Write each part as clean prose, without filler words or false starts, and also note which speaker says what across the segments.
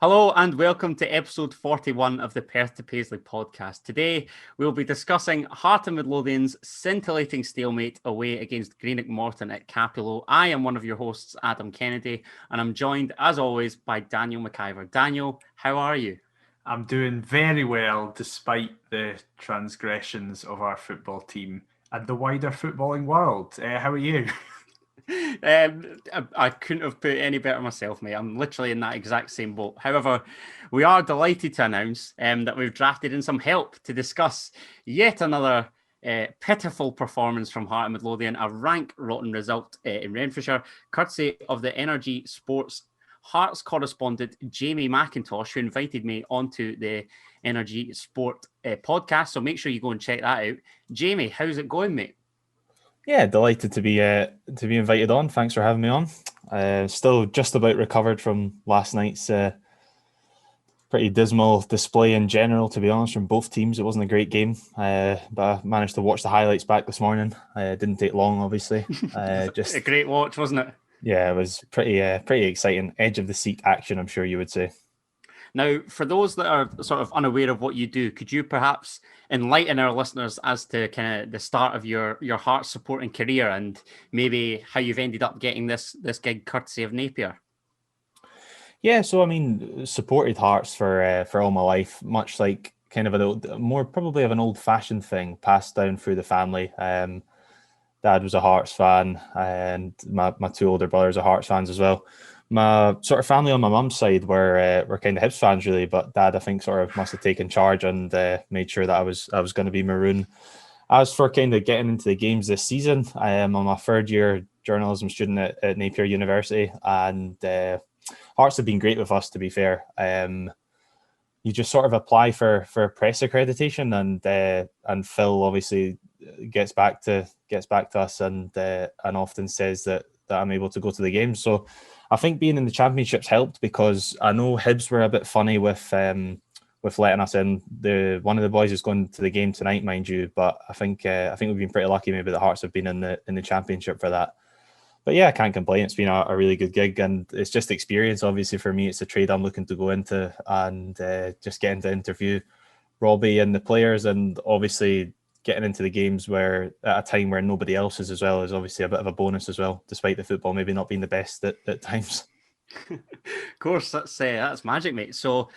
Speaker 1: Hello and welcome to episode 41 of the Perth to Paisley podcast. Today we'll be discussing Heart and Midlothian's scintillating stalemate away against Greenock Morton at Capello. I am one of your hosts, Adam Kennedy, and I'm joined as always by Daniel McIver. Daniel, how are you?
Speaker 2: I'm doing very well despite the transgressions of our football team and the wider footballing world. How are you?
Speaker 1: I couldn't have put it any better myself, mate. I'm literally in that exact same boat. However, we are delighted to announce that we've drafted in some help to discuss yet another pitiful performance from Heart and Midlothian, a rank rotten result in Renfrewshire, courtesy of the ENRG Sports Hearts correspondent Jamie McIntosh, who invited me onto the ENRG Sport podcast. So make sure you go and check that out. Jamie, how's it going, mate?
Speaker 3: Yeah, delighted to be invited on. Thanks for having me on. Still just about recovered from last night's pretty dismal display in general, to be honest, from both teams. It wasn't a great game, but I managed to watch the highlights back this morning. It didn't take long, obviously.
Speaker 1: Just a great watch, wasn't it?
Speaker 3: Yeah, it was pretty exciting. Edge of the seat action, I'm sure you would say.
Speaker 1: Now, for those that are sort of unaware of what you do, could you perhaps enlighten our listeners as to kind of the start of your Hearts supporting career and maybe how you've ended up getting this gig courtesy of Napier?
Speaker 3: Yeah, so I mean, supported Hearts for all my life, much like kind of more probably of an old-fashioned thing passed down through the family. Dad was a Hearts fan, and my two older brothers are Hearts fans as well. My sort of family on my mum's side were kind of Hibs fans, really, but Dad, I think, sort of must have taken charge and made sure that I was going to be maroon. As for kind of getting into the games this season, I am on my third year journalism student at Napier University, and Hearts have been great with us, to be fair. You just sort of apply for press accreditation, and Phil obviously gets back to us and often says that I'm able to go to the games. So I think being in the championships helped, because I know Hibs were a bit funny with letting us in. One of the boys is going to the game tonight, mind you, but I think we've been pretty lucky maybe the Hearts have been in the championship for that. But yeah, I can't complain. It's been a really good gig, and it's just experience. Obviously, for me, it's a trade I'm looking to go into, and just getting to interview Robbie and the players, and obviously getting into the games where at a time where nobody else is as well is obviously a bit of a bonus as well, despite the football maybe not being the best at times.
Speaker 1: Of course, that's magic, mate. So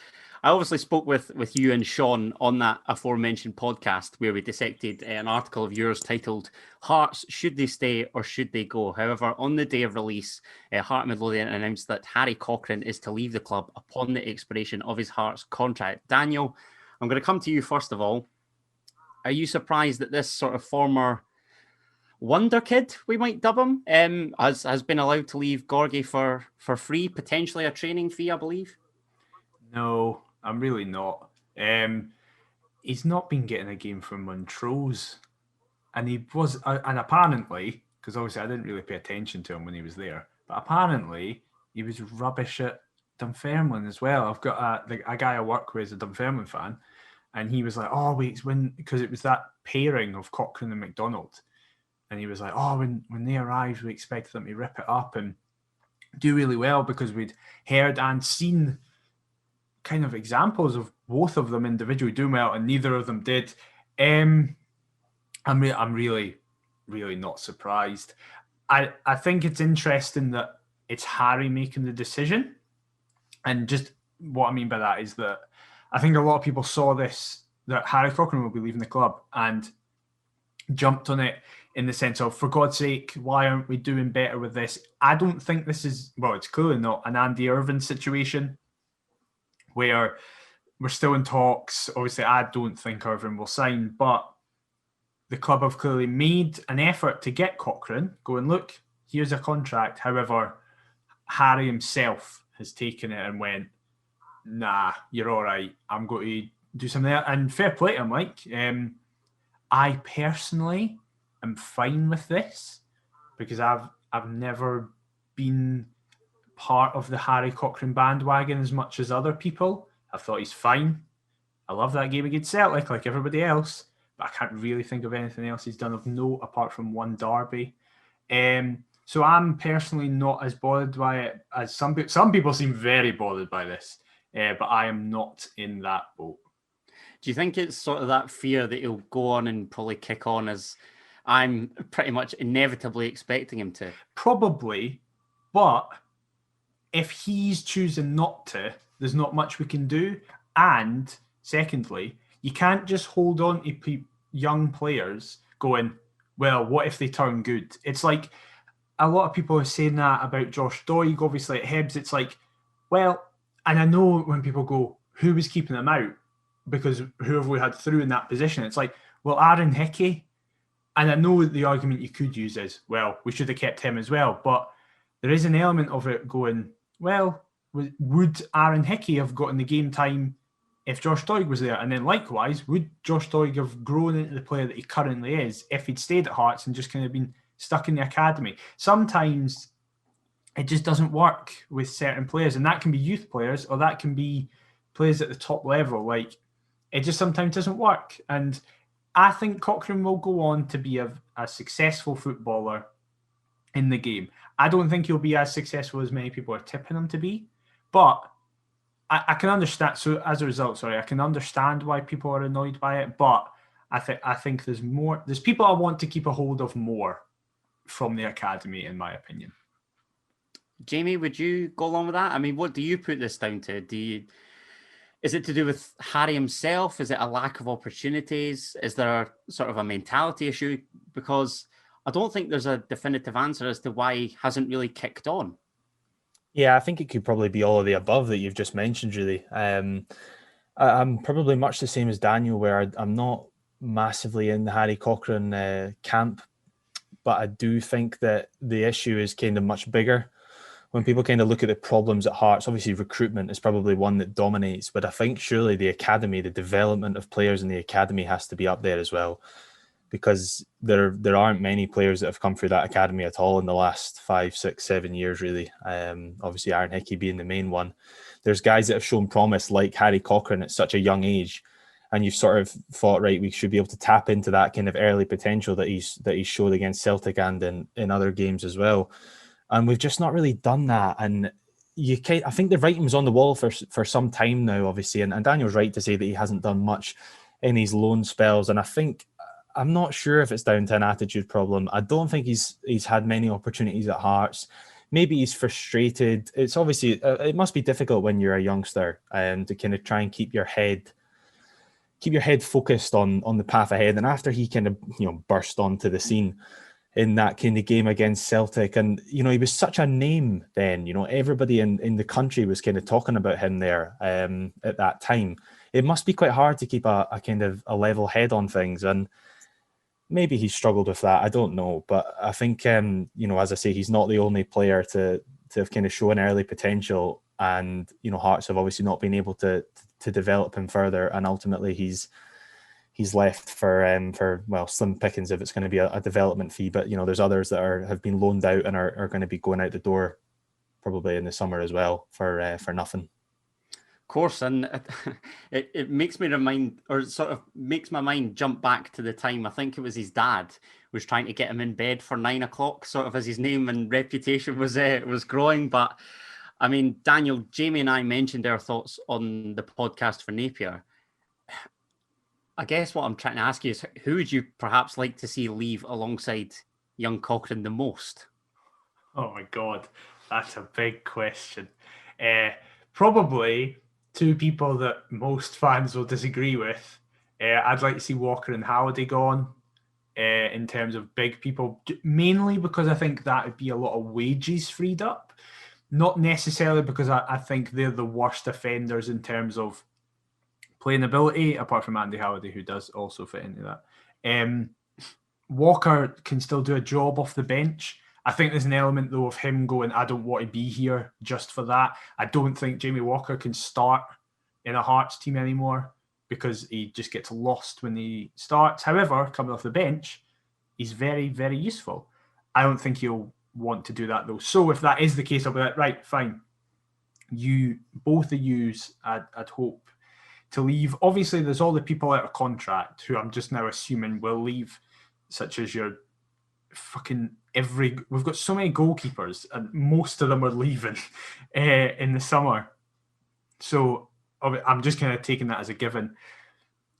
Speaker 1: I obviously spoke with you and Sean on that aforementioned podcast where we dissected an article of yours titled Hearts, Should They Stay or Should They Go? However, on the day of release, Heart and Midlothian announced that Harry Cochrane is to leave the club upon the expiration of his Hearts contract. Daniel, I'm going to come to you first of all. Are you surprised that this sort of former wonder kid, we might dub him, has been allowed to leave Gorgie for free, potentially a training fee, I believe?
Speaker 2: No, I'm really not. He's not been getting a game from Montrose, and he was, and apparently, because obviously I didn't really pay attention to him when he was there, but apparently he was rubbish at Dunfermline as well. I've got a guy I work with is a Dunfermline fan. And he was like, oh, wait, because it was that pairing of Cochrane and McDonald. And he was like, oh, when they arrived, we expected them to rip it up and do really well, because we'd heard and seen kind of examples of both of them individually doing well, and neither of them did. I'm really, really not surprised. I think it's interesting that it's Harry making the decision. And just what I mean by that is that I think a lot of people saw this, that Harry Cochrane will be leaving the club, and jumped on it in the sense of, for God's sake, why aren't we doing better with this? I don't think this is, well, it's clearly not an Andy Irvine situation where we're still in talks. Obviously, I don't think Irvine will sign, but the club have clearly made an effort to get Cochrane, going, look, here's a contract. However, Harry himself has taken it and went, nah, you're all right. I'm going to do something else. And fair play to him, like, I personally am fine with this, because I've never been part of the Harry Cochrane bandwagon as much as other people. I thought he's fine. I love that game against Celtic like everybody else, but I can't really think of anything else he's done of note apart from one derby. So I'm personally not as bothered by it as some people seem very bothered by this. but I am not in that boat.
Speaker 1: Do you think it's sort of that fear that he'll go on and probably kick on, as I'm pretty much inevitably expecting him to?
Speaker 2: Probably, but if he's choosing not to, there's not much we can do. And secondly, you can't just hold on to young players going, well, what if they turn good? It's like a lot of people are saying that about Josh Doig, obviously at Hibs. It's like, well, and I know when people go, who was keeping them out? Because who have we had through in that position? It's like, well, Aaron Hickey. And I know the argument you could use is, well, we should have kept him as well. But there is an element of it going, well, would Aaron Hickey have gotten the game time if Josh Doig was there? And then likewise, would Josh Doig have grown into the player that he currently is if he'd stayed at Hearts and just kind of been stuck in the academy? Sometimes it just doesn't work with certain players, and that can be youth players or that can be players at the top level. Like, it just sometimes doesn't work. And I think Cochrane will go on to be a successful footballer in the game. I don't think he'll be as successful as many people are tipping him to be, but I can understand. So as a result, I can understand why people are annoyed by it. But I think there's more. There's people I want to keep a hold of more from the academy, in my opinion.
Speaker 1: Jamie, would you go along with that? I mean, what do you put this down to? Is it to do with Harry himself? Is it a lack of opportunities? Is there sort of a mentality issue? Because I don't think there's a definitive answer as to why he hasn't really kicked on.
Speaker 3: Yeah, I think it could probably be all of the above that you've just mentioned, really. I'm probably much the same as Daniel, where I'm not massively in the Harry Cochrane camp, but I do think that the issue is kind of much bigger. When people kind of look at the problems at Hearts, obviously recruitment is probably one that dominates, but I think surely the academy, the development of players in the academy has to be up there as well, because there aren't many players that have come through that academy at all in the last 5, 6, 7 years, really. Obviously Aaron Hickey being the main one. There's guys that have shown promise like Harry Cochrane at such a young age, and you've sort of thought, right, we should be able to tap into that kind of early potential that he's showed against Celtic and in other games as well. And we've just not really done that. And I think the writing was on the wall for some time now, obviously. And Daniel's right to say that he hasn't done much in his loan spells. And I'm not sure if it's down to an attitude problem. I don't think he's had many opportunities at Hearts. Maybe he's frustrated. It's obviously, it must be difficult when you're a youngster to kind of try and keep your head focused on the path ahead. And after he kind of, burst onto the scene in that kind of game against Celtic, and he was such a name then, everybody in the country was kind of talking about him there at that time. It must be quite hard to keep a kind of a level head on things, and maybe he struggled with that. I don't know, but I think as I say, he's not the only player to have kind of shown early potential, and Hearts have obviously not been able to develop him further, and ultimately he's left for slim pickings if it's going to be a development fee. But there's others that have been loaned out and are going to be going out the door probably in the summer as well for nothing.
Speaker 1: Of course, and it makes me remind, or sort of makes my mind jump back to the time, I think it was his dad was trying to get him in bed for 9 o'clock, sort of as his name and reputation was growing. But I mean, Daniel, Jamie and I mentioned our thoughts on the podcast for Napier. I guess what I'm trying to ask you is, who would you perhaps like to see leave alongside young Cochrane the most?
Speaker 2: Oh my God, that's a big question. Probably two people that most fans will disagree with. I'd like to see Walker and Halliday gone in terms of big people, mainly because I think that would be a lot of wages freed up. Not necessarily because I think they're the worst offenders in terms of playing ability, apart from Andy Halliday, who does also fit into that. Walker can still do a job off the bench. I think there's an element, though, of him going, I don't want to be here just for that. I don't think Jamie Walker can start in a Hearts team anymore because he just gets lost when he starts. However, coming off the bench, he's very, very useful. I don't think he'll want to do that, though. So if that is the case, I'll be like, right, fine. Both of yous, I'd hope to leave. Obviously, there's all the people out of contract who I'm just now assuming will leave, such as your we've got so many goalkeepers and most of them are leaving in the summer. So I'm just kind of taking that as a given.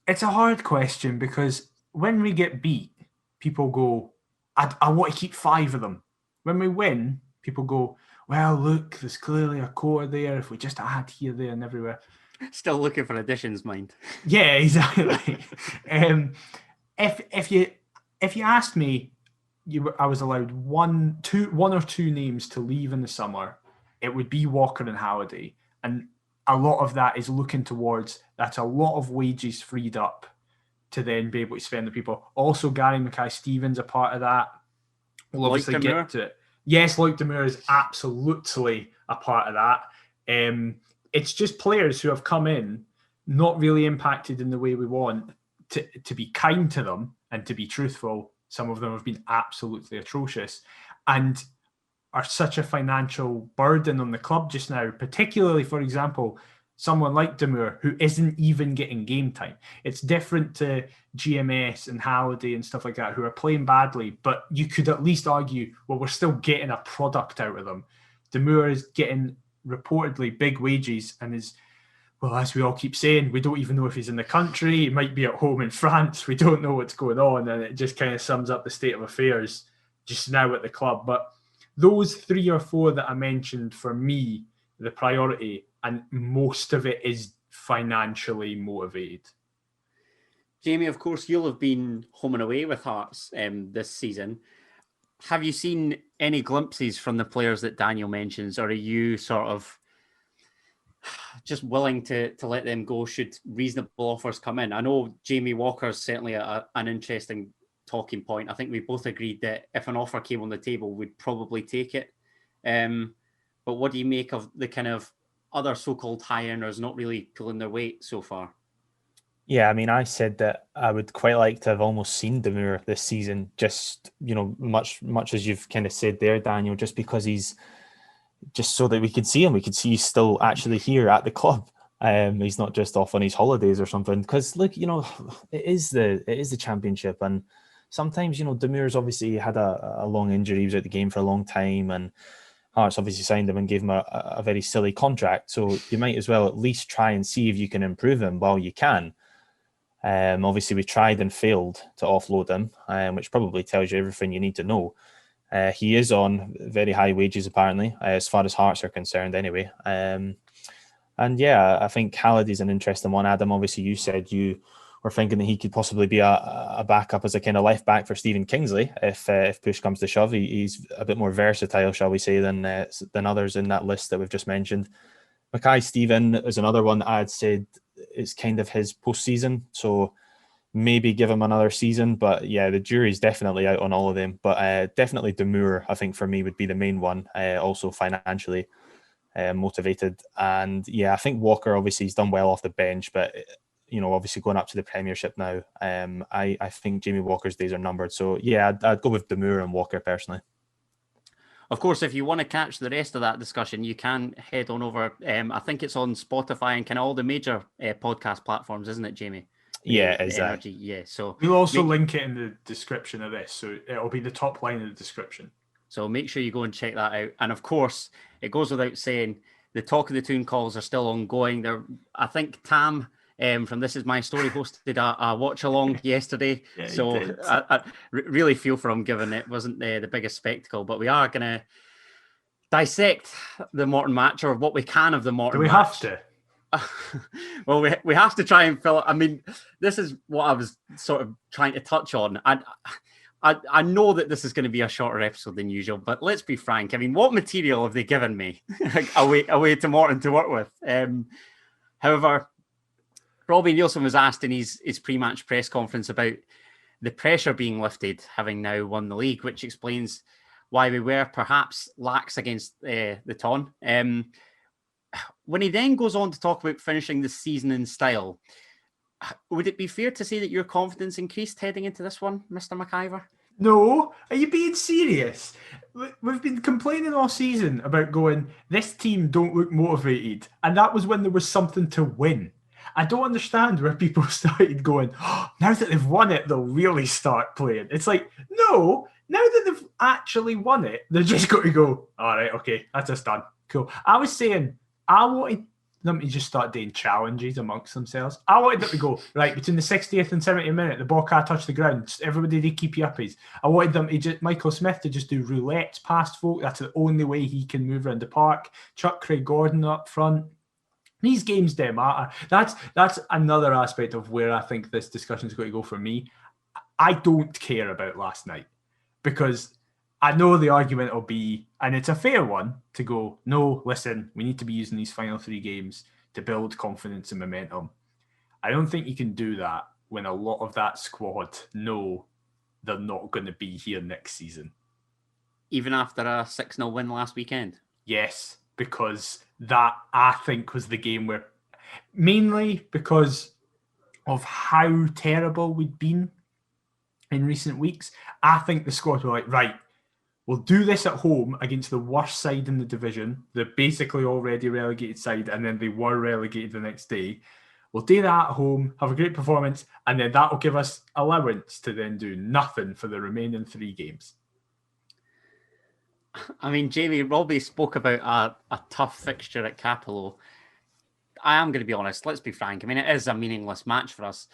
Speaker 2: It's a hard question because when we get beat, people go, I want to keep 5 of them. When we win, people go, well, look, there's clearly a core there. If we just add here, there, and everywhere.
Speaker 1: Still looking for additions, mind.
Speaker 2: Yeah, exactly. If you asked me, I was allowed one or two names to leave in the summer, it would be Walker and Halliday, and a lot of that is looking towards that's a lot of wages freed up to then be able to spend the people. Also, Gary Mackay-Stevens a part of that. We'll obviously get to it. Yes, Loic Damour is absolutely a part of that. It's just players who have come in, not really impacted in the way we want, to be kind to them and to be truthful. Some of them have been absolutely atrocious and are such a financial burden on the club just now, particularly, for example, someone like Damour who isn't even getting game time. It's different to GMS and Halliday and stuff like that who are playing badly, but you could at least argue, well, we're still getting a product out of them. Damour is getting reportedly big wages and is, well, as we all keep saying, we don't even know if he's in the country. He might be at home in France. We don't know what's going on, and it just kind of sums up the state of affairs just now at the club. But those 3 or 4 that I mentioned, for me, the priority, and most of it is financially motivated.
Speaker 1: Jamie, of course, you'll have been home and away with Hearts this season. Have you seen any glimpses from the players that Daniel mentions, or are you sort of just willing to let them go should reasonable offers come in? I know Jamie Walker's certainly an interesting talking point. I think we both agreed that if an offer came on the table, we'd probably take it. But what do you make of the kind of other so-called high earners not really pulling their weight so far?
Speaker 3: Yeah, I mean, I said that I would quite like to have almost seen Damour this season, just, much as you've kind of said there, Daniel, just because he's just so that we could see him. We could see he's still actually here at the club. He's not just off on his holidays or something. Because look, it is the Championship, and sometimes Damour's obviously had a long injury. He was out the game for a long time, and Hearts obviously signed him and gave him a very silly contract. So you might as well at least try and see if you can improve him while you can. Obviously, we tried and failed to offload him, which probably tells you everything you need to know. He is on very high wages, apparently, as far as Hearts are concerned anyway. And yeah, I think Halliday's an interesting one. Adam, obviously you said you were thinking that he could possibly be a backup as a kind of left back for Stephen Kingsley if push comes to shove. He's a bit more versatile, shall we say, than others in that list that we've just mentioned. Mackay-Steven is another one that I had said is kind of his postseason, so maybe give him another season. But yeah, the jury's definitely out on all of them. But definitely Damour, I think, for me would be the main one, also financially motivated. And yeah, I think Walker, obviously, he's done well off the bench, but obviously going up to the Premiership now, I think Jamie Walker's days are numbered. So yeah, I'd go with Damour and Walker personally.
Speaker 1: Of course, if you want to catch the rest of that discussion, you can head on over. I think it's on Spotify and kind of all the major podcast platforms, isn't it, Jamie?
Speaker 3: Yeah, exactly.
Speaker 1: Yeah, so
Speaker 2: we'll also link it in the description of this, so it'll be the top line of the description.
Speaker 1: So make sure you go and check that out. And of course, it goes without saying, the Talk of the Toon calls are still ongoing. I think Tam from This Is My Story hosted a watch along yesterday. Yeah, so I really feel for him, given it wasn't the biggest spectacle. But we are going to dissect the Morton match, or what we can of the Morton match.
Speaker 2: Do we have to?
Speaker 1: Well, we have to try and fill it. I mean, this is what I was sort of trying to touch on. I know that this is going to be a shorter episode than usual, but let's be frank. I mean, what material have they given me away to Morton to work with? However, Robbie Nielsen was asked in his pre-match press conference about the pressure being lifted, having now won the league, which explains why we were perhaps lax against the Ton. When he then goes on to talk about finishing the season in style, would it be fair to say that your confidence increased heading into this one, Mr. McIver?
Speaker 2: No, are you being serious? We've been complaining all season about going, this team don't look motivated, and that was when there was something to win. I don't understand where people started going, oh, now that they've won it, they'll really start playing. It's like, no, now that they've actually won it, they're just going to go, all right, okay, that's us done. Cool. I was saying, I wanted them to just start doing challenges amongst themselves. I wanted them to go, right, between the 60th and 70th minute, the ball can't touch the ground. Everybody, they keep uppies. I wanted them to just, Michael Smith to just do roulettes past folk. That's the only way he can move around the park. Chuck Craig Gordon up front. These games don't matter. That's another aspect of where I think this discussion is going to go for me. I don't care about last night because I know the argument will be, and it's a fair one, to go, no, listen, we need to be using these final 3 games to build confidence and momentum. I don't think you can do that when a lot of that squad know they're not going to be here next season.
Speaker 1: Even after a 6-0 win last weekend?
Speaker 2: Yes, because that, I think, was the game where, mainly because of how terrible we'd been in recent weeks, I think the squad were like, right, we'll do this at home against the worst side in the division, the basically already relegated side, and then they were relegated the next day. We'll do that at home, have a great performance, and then that will give us allowance to then do nothing for the remaining 3 games.
Speaker 1: I mean, Jamie, Robbie spoke about a tough fixture at Capello. I am going to be honest, let's be frank. I mean, it is a meaningless match for us.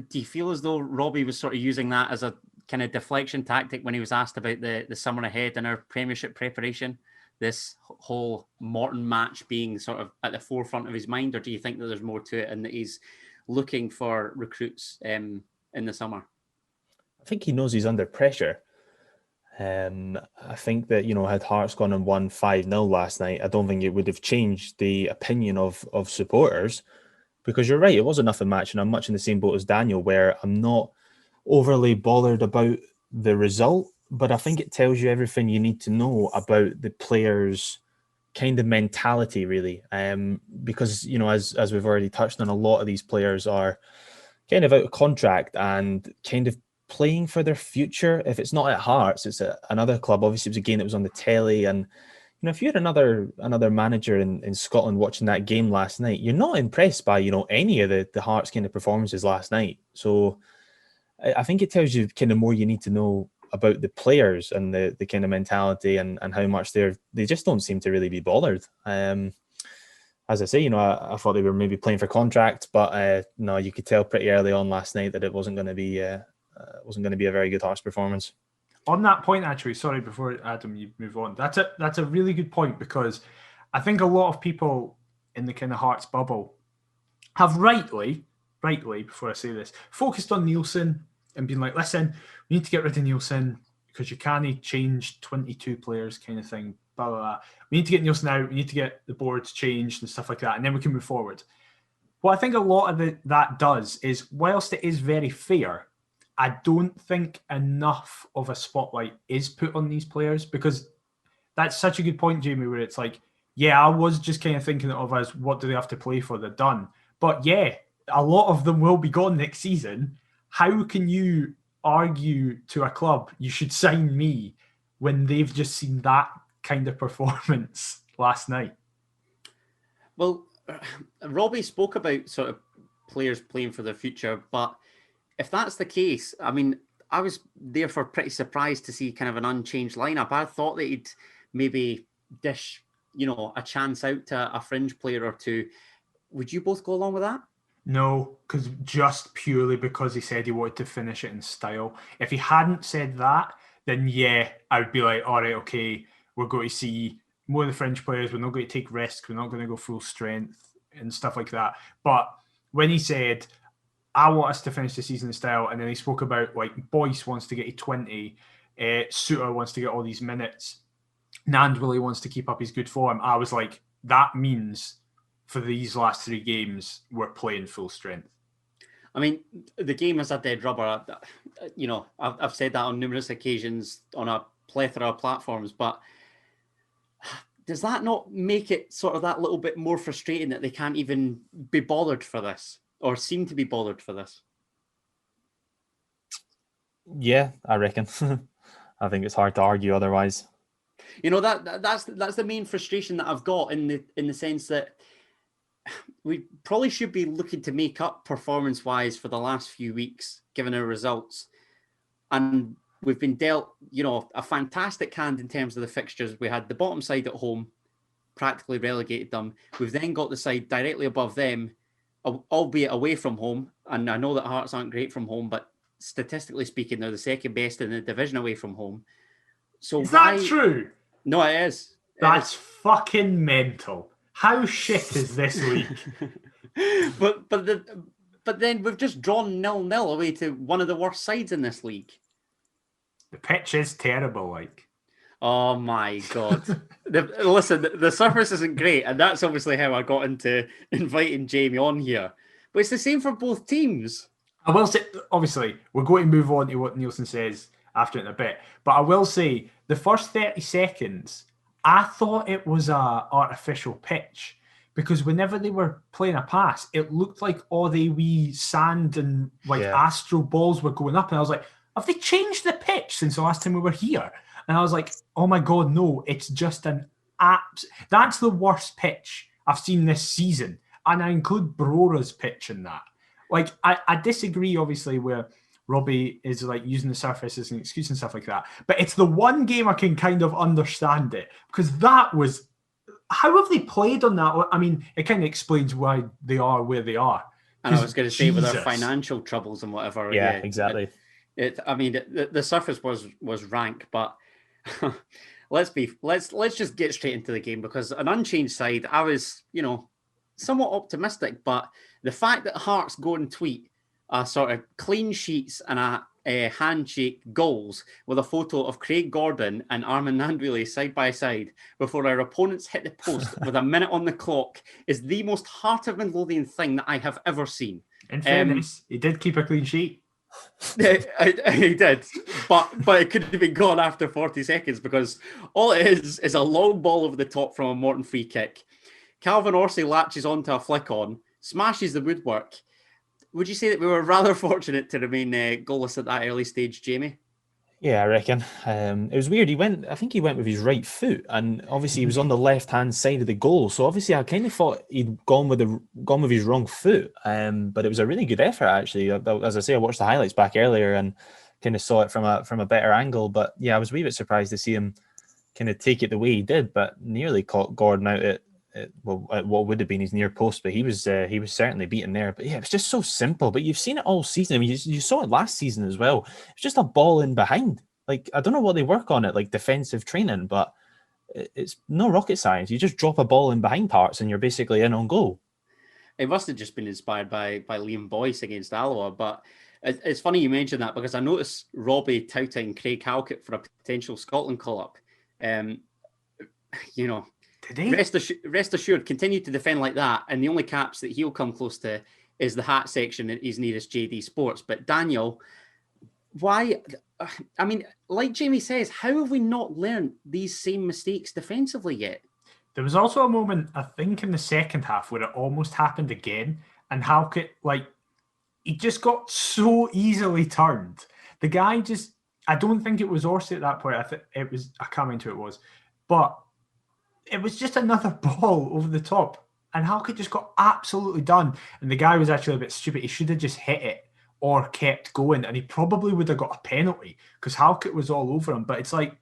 Speaker 1: Do you feel as though Robbie was sort of using that as a kind of deflection tactic when he was asked about the summer ahead in our Premiership preparation? This whole Morton match being sort of at the forefront of his mind, or do you think that there's more to it and that he's looking for recruits in the summer?
Speaker 3: I think he knows he's under pressure. I think that, had Hearts gone and won 5-0 last night, I don't think it would have changed the opinion of supporters, because you're right, it was a nothing match, and I'm much in the same boat as Daniel, where I'm not overly bothered about the result, but I think it tells you everything you need to know about the players' kind of mentality, really. Because, as we've already touched on, a lot of these players are kind of out of contract and kind of playing for their future. If it's not at Hearts, it's at another club. Obviously, it was a game that was on the telly, and if you had another manager in Scotland watching that game last night, you're not impressed by any of the Hearts kind of performances last night. So I think it tells you kind of more you need to know about the players and the kind of mentality and how much they just don't seem to really be bothered. As I say, I thought they were maybe playing for contract, but no, you could tell pretty early on last night that it wasn't going to be a very good Hearts performance.
Speaker 2: On that point, actually, sorry, before Adam, you move on, that's a really good point, because I think a lot of people in the kind of Hearts bubble have rightly, before I say this, focused on Nielsen and been like, listen, we need to get rid of Nielsen because you can't change 22 players kind of thing, blah, blah, blah. We need to get Nielsen out, we need to get the boards changed and stuff like that, and then we can move forward. What I think a lot of that does is, whilst it is very fair, I don't think enough of a spotlight is put on these players, because that's such a good point, Jamie, where it's like, yeah, I was just kind of thinking of as, what do they have to play for? They're done. But yeah, a lot of them will be gone next season. How can you argue to a club, you should sign me, when they've just seen that kind of performance last night?
Speaker 1: Well, Robbie spoke about sort of players playing for their future, but if that's the case, I mean, I was therefore pretty surprised to see kind of an unchanged lineup. I thought that he'd maybe dish, a chance out to a fringe player or two. Would you both go along with that?
Speaker 2: No, because just purely because he said he wanted to finish it in style. If he hadn't said that, then yeah, I would be like, all right, okay, we're going to see more of the fringe players. We're not going to take risks. We're not going to go full strength and stuff like that. But when he said, I want us to finish the season in style, and then he spoke about like Boyce wants to get to 20, Suter wants to get all these minutes, Nandwilly wants to keep up his good form. I was like, that means for these last 3 games, we're playing full strength.
Speaker 1: I mean, the game is a dead rubber. I've said that on numerous occasions on a plethora of platforms, but does that not make it sort of that little bit more frustrating that they can't even be bothered for this, or seem to be bothered for this?
Speaker 3: Yeah, I reckon. I think it's hard to argue otherwise.
Speaker 1: That's the main frustration that I've got in the sense that we probably should be looking to make up performance-wise for the last few weeks, given our results. And we've been dealt, a fantastic hand in terms of the fixtures. We had the bottom side at home, practically relegated them. We've then got the side directly above them, albeit away from home. And I know that Hearts aren't great from home, but statistically speaking, they're the second best in the division away from home. So
Speaker 2: is that true?
Speaker 1: No, it is.
Speaker 2: That's fucking mental. How shit is this league?
Speaker 1: But then we've just drawn 0-0 away to one of the worst sides in this league.
Speaker 2: The pitch is terrible, like.
Speaker 1: Oh my God. Listen, the surface isn't great, and that's obviously how I got into inviting Jamie on here. But it's the same for both teams.
Speaker 2: I will say, obviously, we're going to move on to what Nielsen says after in a bit. But I will say, the first 30 seconds, I thought it was a artificial pitch. Because whenever they were playing a pass, it looked like all the wee sand and astral balls were going up. And I was like, have they changed the pitch since the last time we were here? And I was like, oh my God, no, it's just that's the worst pitch I've seen this season. And I include Brora's pitch in that. Like, I disagree, obviously, where Robbie is like using the surface as an excuse and stuff like that. But it's the one game I can kind of understand it. Because that was... How have they played on that? I mean, it kind of explains why they are where they are.
Speaker 1: And I was going to say with their financial troubles and whatever.
Speaker 3: Yeah, exactly.
Speaker 1: The surface was rank, but let's just get straight into the game, because an unchanged side, I was, somewhat optimistic, but the fact that Hearts go and tweet a sort of clean sheets and a handshake goals with a photo of Craig Gordon and Armin Nandwili side by side before our opponents hit the post with a minute on the clock is the most heart of Midlothian thing that I have ever seen.
Speaker 2: In fairness, he did keep a clean sheet.
Speaker 1: He did, but it could have been gone after 40 seconds, because all it is a long ball over the top from a Morton free kick. Calvin Orsay latches onto a flick on, smashes the woodwork. Would you say that we were rather fortunate to remain goalless at that early stage, Jamie?
Speaker 3: Yeah, I reckon. It was weird. I think he went with his right foot, and obviously he was on the left-hand side of the goal. So obviously I kind of thought he'd gone with his wrong foot. But it was a really good effort, actually. As I say, I watched the highlights back earlier and kind of saw it from a better angle. But yeah, I was a wee bit surprised to see him kind of take it the way he did, but nearly caught Gordon out at what would have been his near post, but he was certainly beaten there. But yeah, it was just so simple. But you've seen it all season. I mean, you saw it last season as well. It's just a ball in behind. Like, I don't know what they work on it, like defensive training, but it's no rocket science. You just drop a ball in behind Hearts and you're basically in on goal.
Speaker 1: It must have just been inspired by Liam Boyce against Alloa, but it's funny you mentioned that, because I noticed Robbie touting Craig Halkett for a potential Scotland call-up. Rest assured, continue to defend like that, and the only caps that he'll come close to is the hat section at his nearest JD Sports. But Daniel, why? I mean, like Jamie says, how have we not learned these same mistakes defensively yet?
Speaker 2: There was also a moment, I think, in the second half where it almost happened again, and Halkett, he just got so easily turned. The guy I don't think it was Orsay at that point. I can't remember who it was, but it was just another ball over the top, and Halkett just got absolutely done. And the guy was actually a bit stupid. He should have just hit it or kept going, and he probably would have got a penalty, because Halkett was all over him. But it's like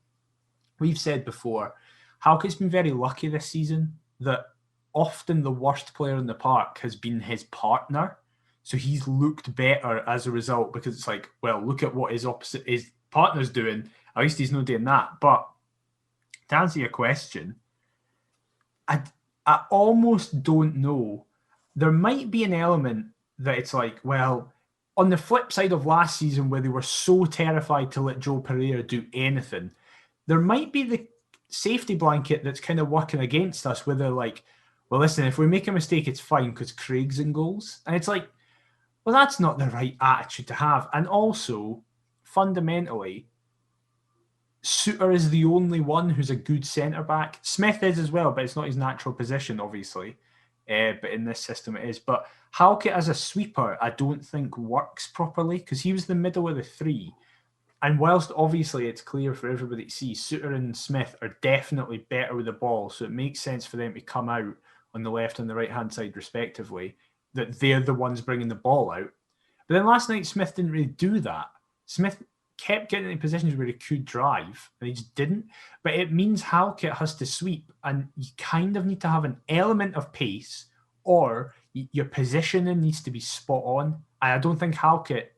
Speaker 2: we've said before, Halkett's been very lucky this season that often the worst player in the park has been his partner. So he's looked better as a result, because it's like, well, look at what his partner's doing. At least he's not doing that. But to answer your question, I almost don't know. There might be an element that it's like, well, on the flip side of last season where they were so terrified to let Joe Pereira do anything, there might be the safety blanket that's kind of working against us, where they're like, well, listen, if we make a mistake, it's fine because Craig's in goals. And it's like, well, that's not the right attitude to have. And also, fundamentally, Suter is the only one who's a good centre-back. Smith is as well, but it's not his natural position, obviously. But in this system it is. But Halkett as a sweeper, I don't think works properly, because he was the middle of the three. And whilst obviously it's clear for everybody to see, Suter and Smith are definitely better with the ball, so it makes sense for them to come out on the left and the right-hand side respectively, that they're the ones bringing the ball out. But then last night, Smith didn't really do that. Smith kept getting in positions where he could drive, and he just didn't. But it means Halkett has to sweep, and you kind of need to have an element of pace, or your positioning needs to be spot on. And I don't think Halkett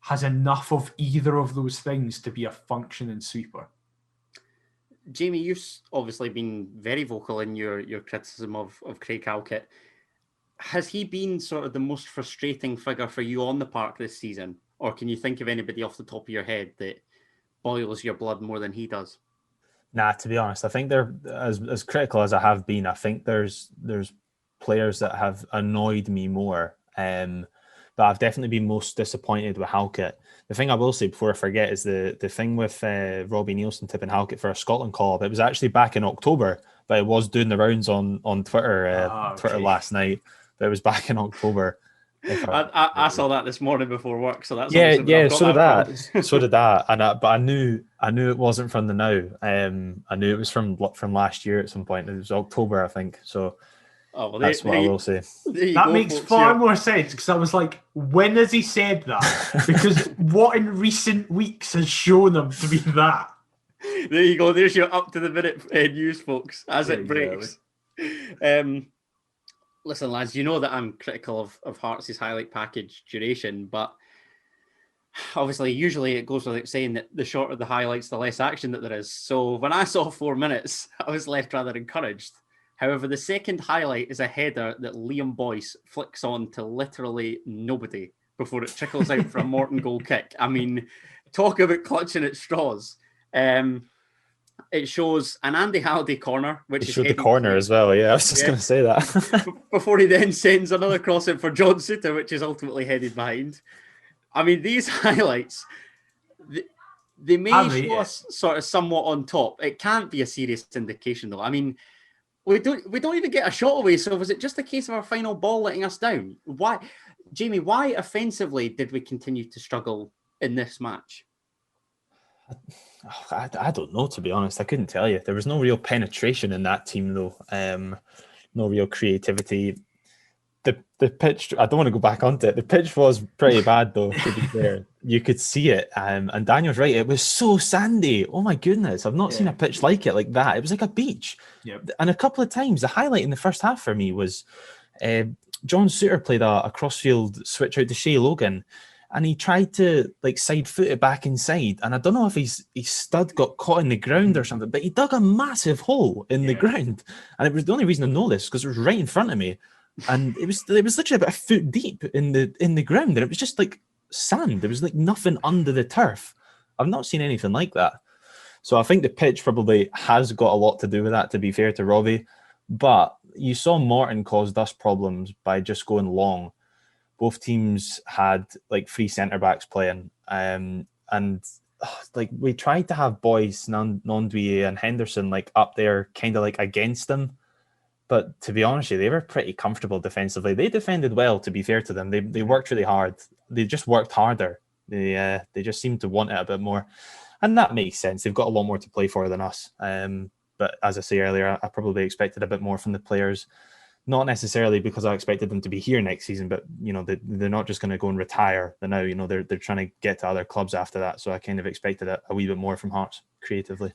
Speaker 2: has enough of either of those things to be a functioning sweeper.
Speaker 1: Jamie, you've obviously been very vocal in your criticism of Craig Halkett. Has he been sort of the most frustrating figure for you on the park this season? Or can you think of anybody off the top of your head that boils your blood more than he does?
Speaker 3: Nah, to be honest, I think they're as critical as I have been. I think there's players that have annoyed me more. But I've definitely been most disappointed with Halkett. The thing I will say before I forget is the thing with Robbie Nielsen tipping Halkett for a Scotland call-up. It was actually back in October, but it was doing the rounds on Twitter Twitter last night. But it was back in October.
Speaker 1: I saw that this morning before work, so that's
Speaker 3: yeah. So did that. So did that. But I knew it wasn't from the now. I knew it was from last year at some point. It was October, I think. So. Oh, well, that's what I will say.
Speaker 2: That makes far more sense, because I was like, when has he said that? Because what in recent weeks has shown him to be that?
Speaker 1: There you go. There's your up-to-the-minute news, folks, as it breaks. Listen, lads, you know that I'm critical of Hearts' highlight package duration, but obviously, usually it goes without saying that the shorter the highlights, the less action that there is. So when I saw 4 minutes, I was left rather encouraged. However, the second highlight is a header that Liam Boyce flicks on to literally nobody before it trickles out for a Morton goal kick. I mean, talk about clutching at straws. It shows an Andy Halliday corner, which
Speaker 3: showed the corner as well. Yeah, I was just going to say that.
Speaker 1: Before he then sends another cross in for John Suter, which is ultimately headed behind. I mean, these highlights, they may show us sort of somewhat on top. It can't be a serious indication, though. I mean, we don't even get a shot away. So was it just a case of our final ball letting us down? Why, Jamie? Why offensively did we continue to struggle in this match?
Speaker 3: I don't know, to be honest. I couldn't tell you. There was no real penetration in that team, though. No real creativity. The pitch, I don't want to go back onto it. The pitch was pretty bad, though, to be fair. You could see it. And Daniel's right. It was so sandy. Oh, my goodness. I've not seen a pitch like it, like that. It was like a beach.
Speaker 2: Yep.
Speaker 3: And a couple of times, the highlight in the first half for me was John Suter played a crossfield switch out to Shea Logan. And he tried to side foot it back inside. And I don't know if his stud got caught in the ground or something, but he dug a massive hole in the ground. And it was the only reason I know this because it was right in front of me. And it was literally about a foot deep in the ground. And it was just like sand. There was nothing under the turf. I've not seen anything like that. So I think the pitch probably has got a lot to do with that, to be fair to Robbie. But you saw Morton caused us problems by just going long. Both teams had 3 centre-backs playing. And we tried to have Boyce, Nondwie and Henderson up there kind of against them. But to be honest with you, they were pretty comfortable defensively. They defended well, to be fair to them. They worked really hard. They just worked harder. They just seemed to want it a bit more. And that makes sense. They've got a lot more to play for than us. But as I say earlier, I probably expected a bit more from the players. Not necessarily because I expected them to be here next season, but they're not just going to go and retire. They're trying to get to other clubs after that. So I kind of expected a wee bit more from Hearts creatively.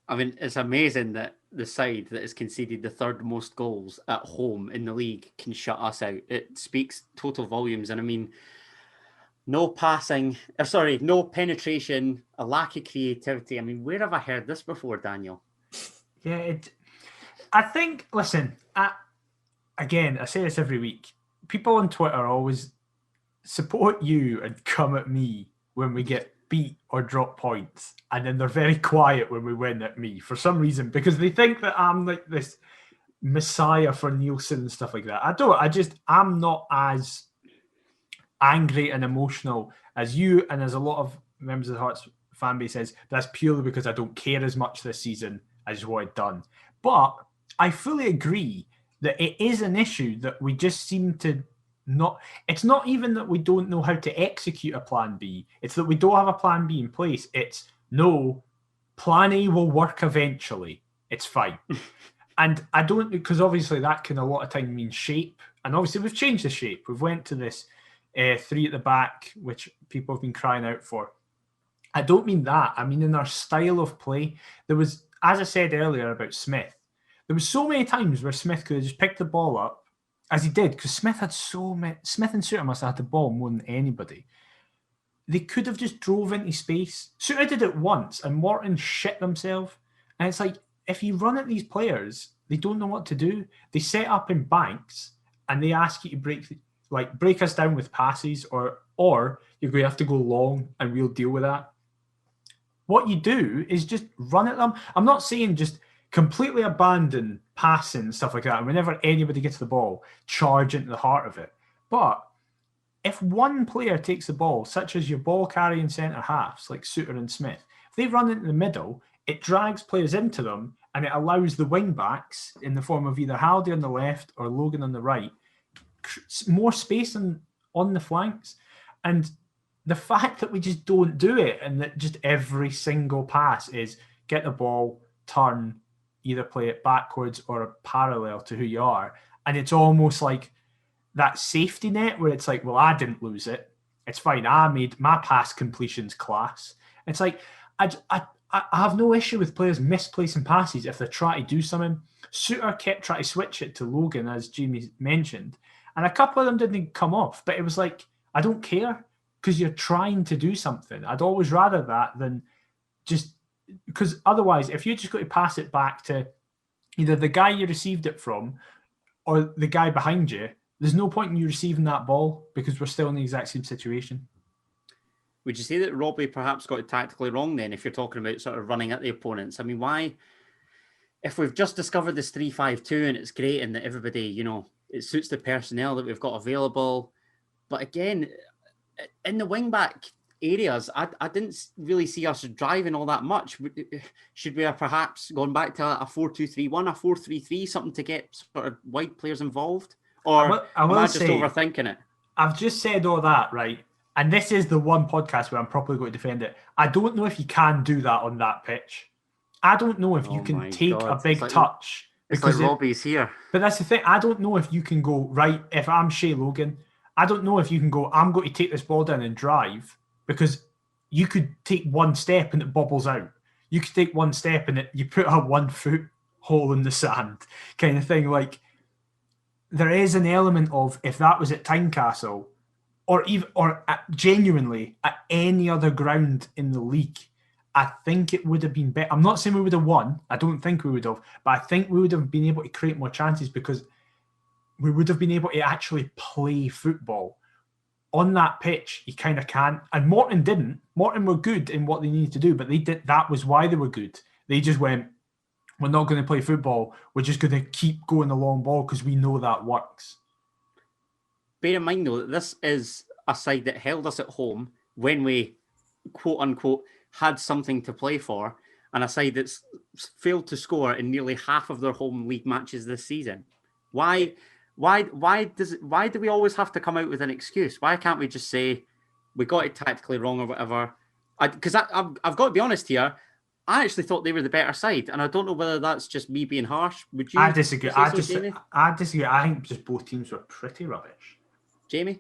Speaker 1: I mean, it's amazing that the side that has conceded the third most goals at home in the league can shut us out. It speaks total volumes. And I mean, no penetration, a lack of creativity. I mean, where have I heard this before, Daniel?
Speaker 2: Yeah, I think, listen, again, I say this every week. People on Twitter always support you and come at me when we get beat or drop points, and then they're very quiet when we win at me for some reason, because they think that I'm this messiah for Nielsen and stuff like that. I'm not as angry and emotional as you and as a lot of members of the Hearts fan base is. That's purely because I don't care as much this season as what I've done. But I fully agree that it is an issue that we just seem to not. It's not even that we don't know how to execute a plan B. It's that we don't have a plan B in place. It's no, plan A will work eventually. It's fine. And I don't, because obviously that can a lot of time mean shape. And obviously we've changed the shape. We've went to this 3 at the back, which people have been crying out for. I don't mean that. I mean in our style of play. There was, as I said earlier about Smith, there was so many times where Smith could have just picked the ball up, as he did, because Smith had so many. Smith and Suter must have had the ball more than anybody. They could have just drove into space. Suter did it once, and Morton shit themselves. And it's like, if you run at these players, they don't know what to do. They set up in banks, and they ask you to break us down with passes, or you're going to have to go long, and we'll deal with that. What you do is just run at them. I'm not saying just completely abandon passing and stuff like that. And whenever anybody gets the ball, charge into the heart of it. But if one player takes the ball, such as your ball carrying centre halves like Suter and Smith, if they run into the middle, it drags players into them, and it allows the wing backs in the form of either Haldy on the left or Logan on the right more space on the flanks. And the fact that we just don't do it, and that just every single pass is get the ball, turn, either play it backwards or parallel to who you are. And it's almost like that safety net where it's like, well, I didn't lose it. It's fine. I made my pass completions class. It's like, I have no issue with players misplacing passes if they're trying to do something. Suter kept trying to switch it to Logan, as Jamie mentioned. And a couple of them didn't come off. But it was like, I don't care, because you're trying to do something. I'd always rather that than just... Because otherwise, if you just got to pass it back to either the guy you received it from or the guy behind you, there's no point in you receiving that ball, because we're still in the exact same situation.
Speaker 1: Would you say that Robbie perhaps got it tactically wrong then, if you're talking about sort of running at the opponents? I mean, why, if we've just discovered this 3-5-2 and it's great and that everybody, you know, it suits the personnel that we've got available, but again, in the wing-back areas, I didn't really see us driving all that much. Should we have perhaps gone back to a 4-2-3-1, a 4-3-3, something to get sort of wide players involved? Or am I just overthinking it?
Speaker 2: I've just said all that, right? And this is the one podcast where I'm probably going to defend it. I don't know if you can do that on that pitch. I don't know if you can take a big touch.
Speaker 1: It's like Robbie's here.
Speaker 2: But that's the thing. I don't know if you can go, right, if I'm Shea Logan, I don't know if you can go, I'm going to take this ball down and drive, because you could take one step and it bobbles out. You could take one step and you put a 1 foot hole in the sand kind of thing. Like, there is an element of, if that was at Tynecastle genuinely at any other ground in the league, I think it would have been better. I'm not saying we would have won. I don't think we would have, but I think we would have been able to create more chances, because we would have been able to actually play football. On that pitch, you kind of can't. And Morton didn't. Morton were good in what they needed to do, but they did. That was why they were good. They just went, we're not going to play football. We're just going to keep going the long ball because we know that works.
Speaker 1: Bear in mind, though, that this is a side that held us at home when we, quote unquote, had something to play for, and a side that's failed to score in nearly half of their home league matches this season. Why do we always have to come out with an excuse? Why can't we just say we got it tactically wrong or whatever? Because I've got to be honest here. I actually thought they were the better side, and I don't know whether that's just me being harsh. Would you?
Speaker 2: I disagree. I disagree. I think just both teams were pretty rubbish.
Speaker 1: Jamie?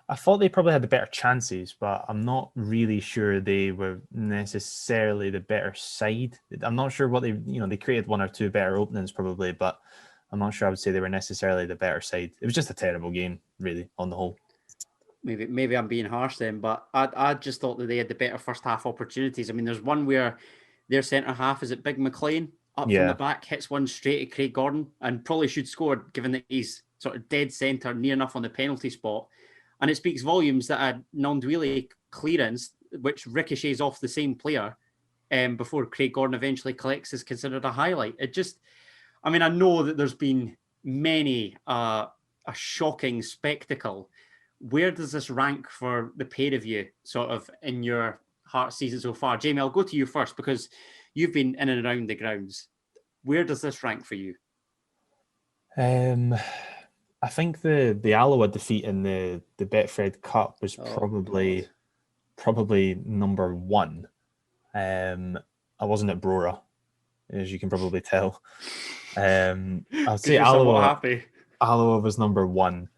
Speaker 3: I thought they probably had the better chances, but I'm not really sure they were necessarily the better side. I'm not sure what they created 1 or 2 better openings probably, but I'm not sure I would say they were necessarily the better side. It was just a terrible game, really, on the whole.
Speaker 1: Maybe I'm being harsh then, but I just thought that they had the better first half opportunities. I mean, there's one where their centre half, is it Big McLean, up from the back, hits one straight at Craig Gordon, and probably should score, given that he's sort of dead centre, near enough on the penalty spot. And it speaks volumes that a non-dually clearance, which ricochets off the same player before Craig Gordon eventually collects, is considered a highlight. It just... I mean, I know that there's been many a shocking spectacle. Where does this rank for the pair of you, sort of, in your Hearts season so far? Jamie, I'll go to you first, because you've been in and around the grounds. Where does this rank for you?
Speaker 3: I think the Alloa defeat in the Betfred Cup was probably number 1. I wasn't at Brora, as you can probably tell. I'd say Alloa was number 1.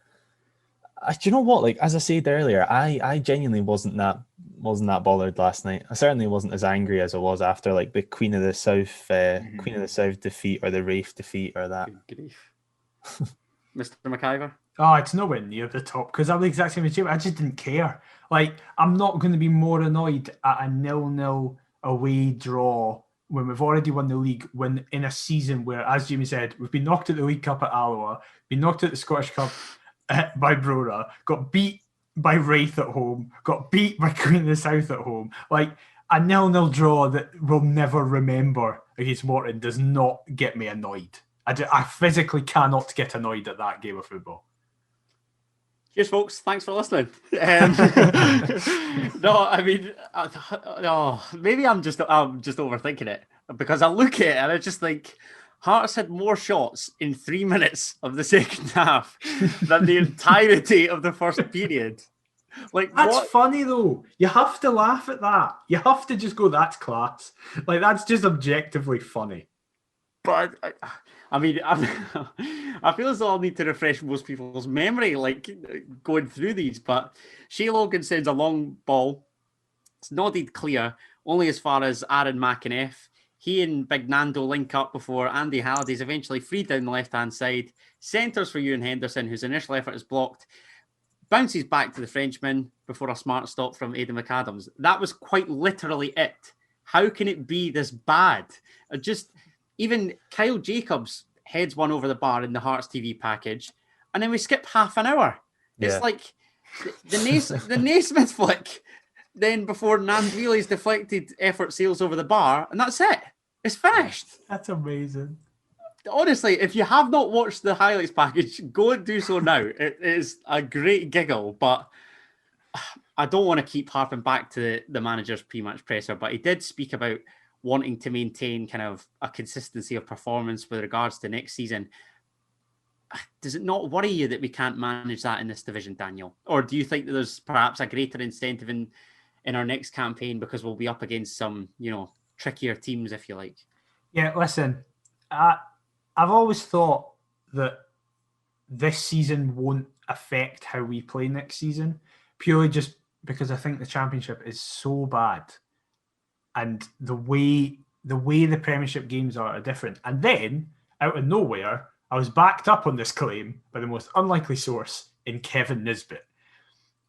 Speaker 3: Do you know what? Like, as I said earlier, I genuinely wasn't that wasn't that bothered last night. I certainly wasn't as angry as I was after like the Queen of the South defeat or the Wraith defeat or that.
Speaker 1: Good grief. Mr. McIver?
Speaker 2: Oh, it's nowhere near the top because I'm the exact same as you. I just didn't care. Like, I'm not going to be more annoyed at a 0-0 away draw when we've already won the league, when in a season where, as Jamie said, we've been knocked at the League Cup at Alloa, been knocked at the Scottish Cup by Brora, got beat by Wraith at home, got beat by Queen of the South at home. Like, a 0-0 draw that we'll never remember against Morton does not get me annoyed. I physically cannot get annoyed at that game of football.
Speaker 1: Cheers, folks. Thanks for listening. No, I mean, maybe I'm just overthinking it, because I look at it and I just think Hearts had more shots in 3 minutes of the second half than the entirety of the first period. Like,
Speaker 2: that's funny though. You have to laugh at that. You have to just go, that's class. Like, that's just objectively funny.
Speaker 1: But I mean, I feel as though I'll need to refresh most people's memory, like going through these. But Shea Logan sends a long ball. It's nodded clear, only as far as Aaron McInnes. He and Big Nando link up before Andy Halliday's eventually freed down the left-hand side. Centres for Ewan Henderson, whose initial effort is blocked. Bounces back to the Frenchman before a smart stop from Aidan McAdams. That was quite literally it. How can it be this bad? Even Kyle Jacobs heads one over the bar in the Hearts TV package, and then we skip half an hour. Yeah. It's like the Naismith flick, then before Nandwheely's deflected effort sails over the bar, and that's it. It's finished.
Speaker 2: That's amazing.
Speaker 1: Honestly, if you have not watched the highlights package, go and do so now. It is a great giggle, but I don't want to keep harping back to the manager's pre-match presser, but he did speak about wanting to maintain kind of a consistency of performance with regards to next season. Does it not worry you that we can't manage that in this division, Daniel? Or do you think that there's perhaps a greater incentive in our next campaign because we'll be up against some, trickier teams, if you like?
Speaker 2: Yeah, listen, I've always thought that this season won't affect how we play next season, purely just because I think the Championship is so bad. And the way the Premiership games are different. And then, out of nowhere, I was backed up on this claim by the most unlikely source in Kevin Nisbet,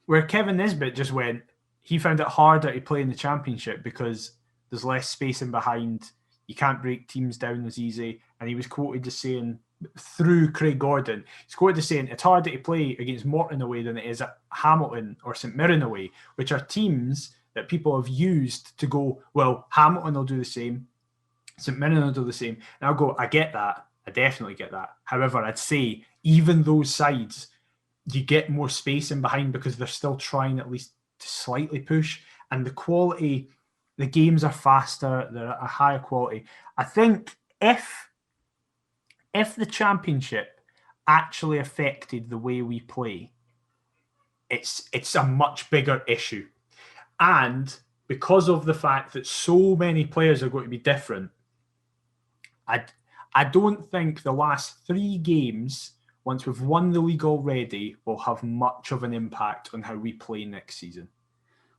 Speaker 2: where Kevin Nisbet just went, he found it harder to play in the Championship because there's less spacing behind, you can't break teams down as easy. And he was quoted as saying, through Craig Gordon, he's quoted as saying, it's harder to play against Morton away than it is at Hamilton or St Mirren away, which are teams that people have used to go, well, Hamilton will do the same, St Mirren will do the same. And I'll go, I get that. I definitely get that. However, I'd say even those sides, you get more space in behind because they're still trying at least to slightly push. And the quality, the games are faster, they're at a higher quality. I think if the Championship actually affected the way we play, it's a much bigger issue. And because of the fact that so many players are going to be different, I don't think the last 3 games, once we've won the league already, will have much of an impact on how we play next season.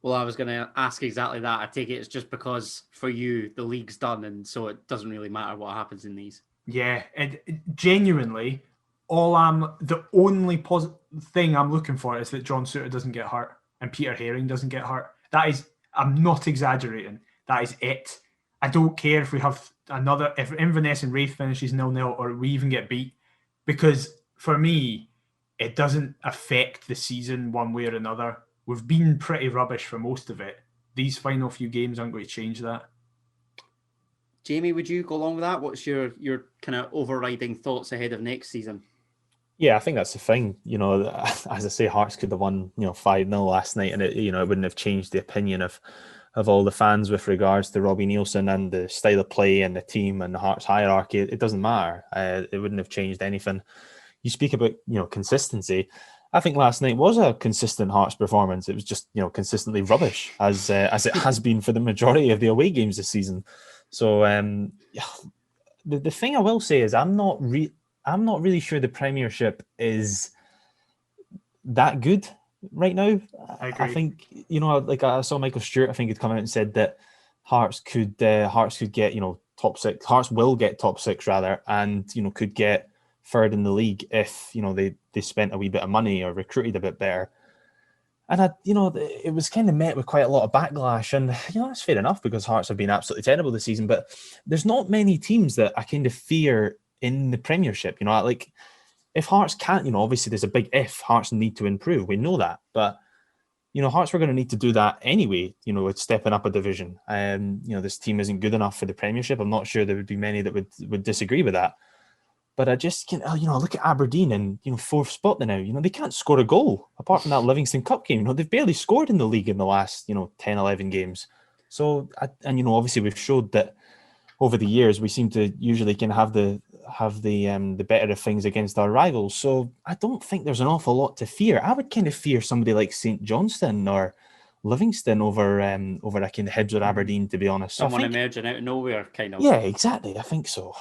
Speaker 1: Well, I was going to ask exactly that. I take it it's just because for you, the league's done, and so it doesn't really matter what happens in these. Yeah,
Speaker 2: genuinely, the only thing I'm looking for is that John Souttar doesn't get hurt and Peter Herring doesn't get hurt. That is, I'm not exaggerating. That is it. I don't care if we have if Inverness and Wraith finishes 0-0 or we even get beat, because for me, it doesn't affect the season one way or another. We've been pretty rubbish for most of it. These final few games aren't going to change that.
Speaker 1: Jamie, would you go along with that? What's your kind of overriding thoughts ahead of next season?
Speaker 3: Yeah, I think that's the thing. As I say, Hearts could have won, 5-0 last night, and it wouldn't have changed the opinion of all the fans with regards to Robbie Neilson and the style of play and the team and the Hearts hierarchy. It doesn't matter. It wouldn't have changed anything. You speak about, consistency. I think last night was a consistent Hearts performance. It was just, consistently rubbish as it has been for the majority of the away games this season. So the thing I will say is I'm not really sure the Premiership is that good. right now.
Speaker 2: I agree.
Speaker 3: I think, like I saw Michael Stewart, I think, had come out and said that Hearts could get, top six. Hearts will get top six rather, and could get third in the league if they spent a wee bit of money or recruited a bit better. And it was kind of met with quite a lot of backlash, and that's fair enough because Hearts have been absolutely terrible this season. But there's not many teams that I kind of fear in the Premiership. Like if Hearts can't, obviously there's a big if. Hearts need to improve. We know that, but Hearts were going to need to do that anyway. With stepping up a division. This team isn't good enough for the Premiership. I'm not sure there would be many that would disagree with that. But I just can't, look at Aberdeen in, fourth spot now. They can't score a goal apart from that Livingston Cup game. They've barely scored in the league in the last, 10, 11 games. So, obviously we've showed that over the years we seem to usually can have the better of things against our rivals. So I don't think there's an awful lot to fear. I would kind of fear somebody like St Johnstone or Livingston over a kind of Hibs or Aberdeen, to be honest.
Speaker 1: Someone emerging out of nowhere, kind of.
Speaker 3: Yeah, exactly. I think so.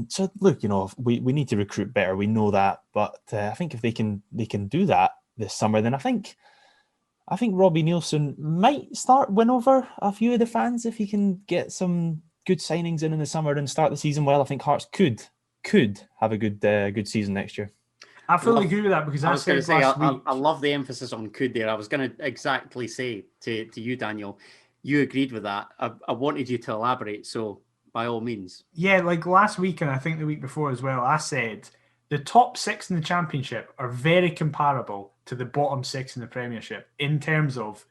Speaker 3: So look, we need to recruit better. We know that, but I think if they can do that this summer, then I think Robbie Nielsen might start win over a few of the fans if he can get some good signings in the summer and start the season well. I think Hearts could have a good season next year.
Speaker 2: I fully agree with that because I was going to say
Speaker 1: I love the emphasis on could there. I was going to exactly say to you, Daniel, you agreed with that. I wanted you to elaborate, so by all means.
Speaker 2: Yeah, like last week and I think the week before as well, I said the top six in the Championship are very comparable to the bottom six in the Premiership in terms of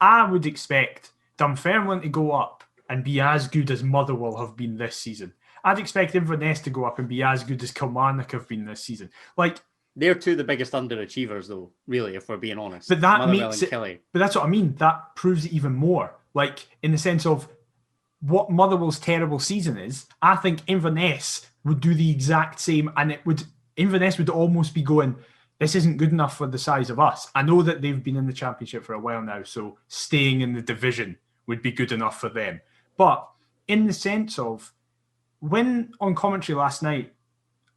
Speaker 2: I would expect Dunfermline to go up and be as good as Motherwell have been this season. I'd expect Inverness to go up and be as good as Kilmarnock have been this season. Like
Speaker 1: they're two of the biggest underachievers, though. Really, if we're being honest.
Speaker 2: But that makes it. Kelly. But that's what I mean. That proves it even more. Like in the sense of what Motherwell's terrible season is. I think Inverness would do the exact same, and Inverness would almost be going, "This isn't good enough for the size of us." I know that they've been in the Championship for a while now, so staying in the division would be good enough for them. But in the sense of when on commentary last night,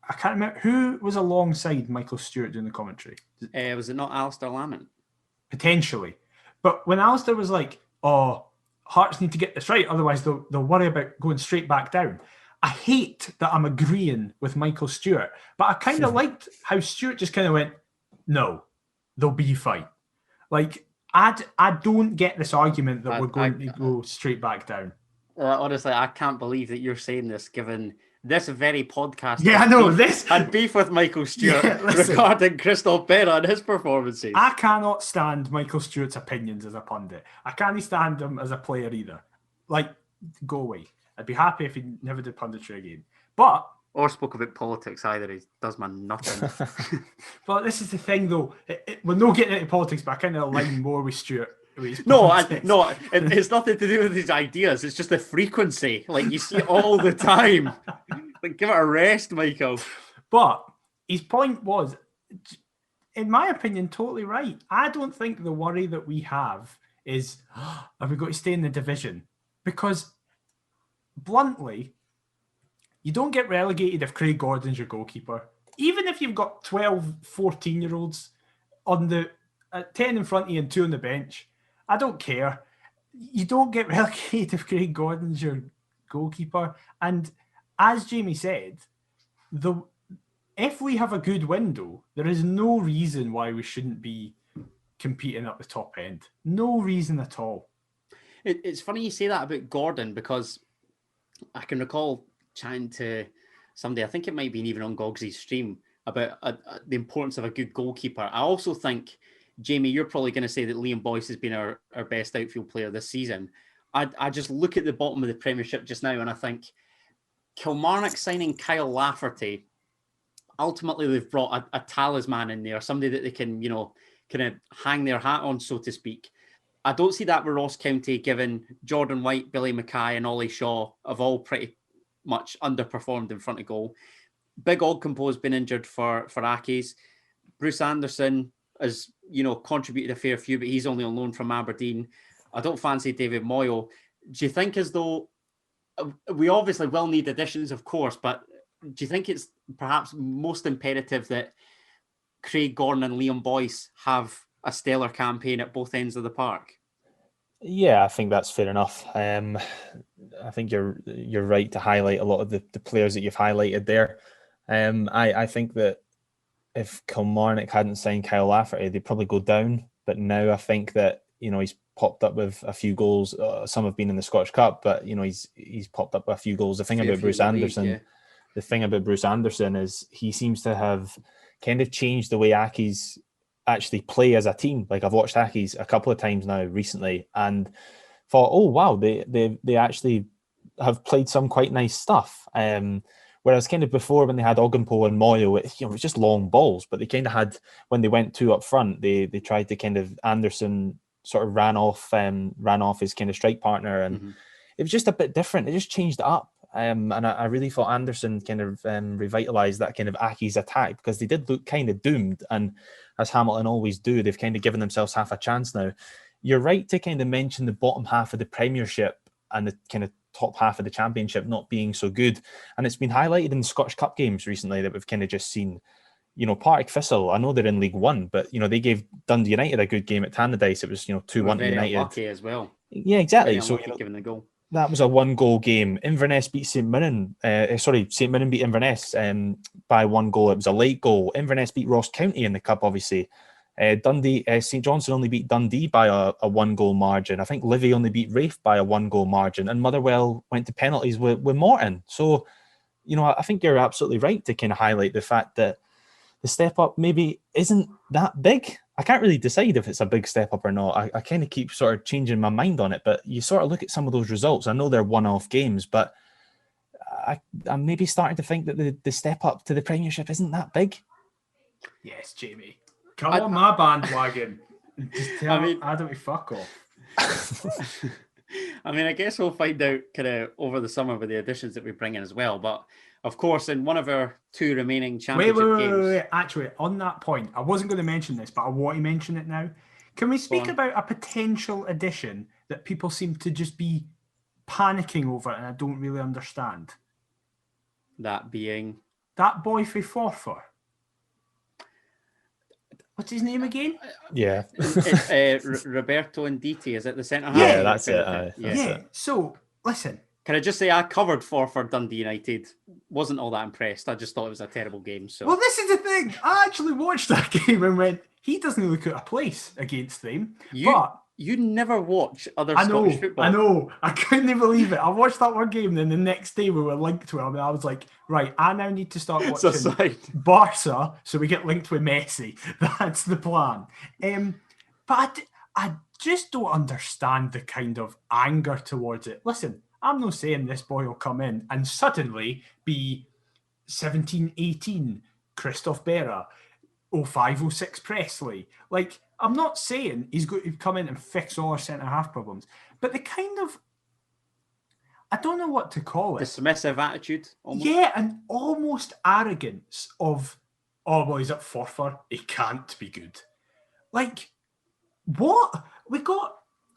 Speaker 2: I can't remember who was alongside Michael Stewart doing the commentary.
Speaker 1: Was it not Alistair Lamont?
Speaker 2: Potentially. But when Alistair was like, "Oh, Hearts need to get this right, otherwise they'll worry about going straight back down." I hate that I'm agreeing with Michael Stewart, but I kind of liked how Stewart just kind of went, "No, they'll be fine." Like, I don't get this argument that we're going to go straight back down.
Speaker 1: Honestly, I can't believe that you're saying this, given this very podcast.
Speaker 2: Yeah, I know this
Speaker 1: had beef with Michael Stewart regarding Christophe Berra and his performances.
Speaker 2: I cannot stand Michael Stewart's opinions as a pundit. I can't stand him as a player either. Like, go away. I'd be happy if he never did punditry again.
Speaker 1: Or spoke about politics either. He does man nothing.
Speaker 2: But this is the thing, though. We're not getting into politics, but I kind of align more with Stewart.
Speaker 1: No, it's nothing to do with his ideas. It's just the frequency. Like, you see it all the time. Like, give it a rest, Michael.
Speaker 2: But his point was, in my opinion, totally right. I don't think the worry that we have is, have we got to stay in the division? Because, bluntly, you don't get relegated if Craig Gordon's your goalkeeper. Even if you've got 12, 14-year-olds on the 10 in front of you and 2 on the bench, I don't care. You don't get relegated if Craig Gordon's your goalkeeper. And as Jamie said, if we have a good window, there is no reason why we shouldn't be competing at the top end. No reason at all.
Speaker 1: It's funny you say that about Gordon, because I can recall chatting to somebody, I think it might have been even on Gogsy's stream, about the importance of a good goalkeeper. I also think, Jamie, you're probably going to say that Liam Boyce has been our best outfield player this season. I just look at the bottom of the Premiership just now and I think Kilmarnock signing Kyle Lafferty, ultimately they've brought a talisman in there, somebody that they can, kind of hang their hat on, so to speak. I don't see that with Ross County, given Jordan White, Billy Mackay and Ollie Shaw have all pretty much underperformed in front of goal. Big Ogcompo's been injured for Accies. Bruce Anderson has, contributed a fair few, but he's only on loan from Aberdeen. I don't fancy David Moyle. Do you think, as though we obviously will need additions, of course, but do you think it's perhaps most imperative that Craig Gordon and Liam Boyce have a stellar campaign at both ends of the park.
Speaker 3: Yeah, I think that's fair enough. I think you're right to highlight a lot of the players that you've highlighted there. I think that if Kilmarnock hadn't signed Kyle Lafferty, they'd probably go down. But now I think that, he's popped up with a few goals. Some have been in the Scottish Cup, but he's popped up with a few goals. The thing about Bruce Anderson, is he seems to have kind of changed the way Accies actually play as a team. Like, I've watched Accies a couple of times now recently and thought, oh wow, they actually have played some quite nice stuff. Whereas kind of before, when they had Ogdenpo and Moyo, it was just long balls, but they kind of had, when they went two up front, they tried to kind of, Anderson sort of ran off his kind of strike partner, and it was just a bit different. It just changed it up. And I really thought Anderson kind of revitalised that kind of Accies attack, because they did look kind of doomed. And as Hamilton always do, they've kind of given themselves half a chance now. You're right to kind of mention the bottom half of the Premiership and the kind of top half of the Championship not being so good. And it's been highlighted in the Scottish Cup games recently that we've kind of just seen. Partick Thistle, I know they're in League One, but, they gave Dundee United a good game at Tannadice. It was, 2-1 to United.
Speaker 1: Lucky as well.
Speaker 3: Yeah, exactly.
Speaker 1: So, given the goal.
Speaker 3: That was a 1-goal game. Inverness beat St Mirren. St Mirren beat Inverness by 1 goal. It was a late goal. Inverness beat Ross County in the cup, obviously. St Johnstone only beat Dundee by a 1-goal margin. I think Livy only beat Rafe by a 1-goal margin. And Motherwell went to penalties with Morton. So, I think you're absolutely right to kind of highlight the fact that the step up maybe isn't that big. I can't really decide if it's a big step up or not. I kind of keep sort of changing my mind on it, but you sort of look at some of those results. I know they're one-off games, but I'm maybe starting to think that the step up to the Premiership isn't that big.
Speaker 2: Yes, Jamie. Come on my bandwagon. Just tell Adam to fuck off.
Speaker 1: I guess we'll find out kind of over the summer with the additions that we bring in as well. But of course, in one of our 2 remaining championship games...
Speaker 2: Wait. Actually, on that point, I wasn't going to mention this, but I want to mention it now. Can we speak about a potential addition that people seem to just be panicking over and I don't really understand?
Speaker 1: That being?
Speaker 2: That boy for Forfar. What's his name again?
Speaker 3: Yeah.
Speaker 1: It's Roberto Nditi. Is it the centre half?
Speaker 3: Yeah, that's it.
Speaker 2: Yeah. So, listen.
Speaker 1: Can I just say I covered for Dundee United. Wasn't all that impressed. I just thought it was a terrible game. So.
Speaker 2: Well, this is the thing. I actually watched that game and went, he doesn't look out of place against them.
Speaker 1: You never watch other Scottish football.
Speaker 2: I know. I couldn't believe it. I watched that one game, and then the next day we were linked to him, and I was like, right, I now need to start watching Barca so we get linked with Messi. That's the plan. But I just don't understand the kind of anger towards it. Listen, I'm not saying this boy will come in and suddenly be 17, 18, Christoph Berra, 05, 06 Presley. Like, I'm not saying he's going to come in and fix all our centre-half problems, but the kind of, I don't know what to call it.
Speaker 1: Dismissive attitude? Almost.
Speaker 2: Yeah, and almost arrogance of, oh, well, he's at Forfar, he can't be good. Like, what? We got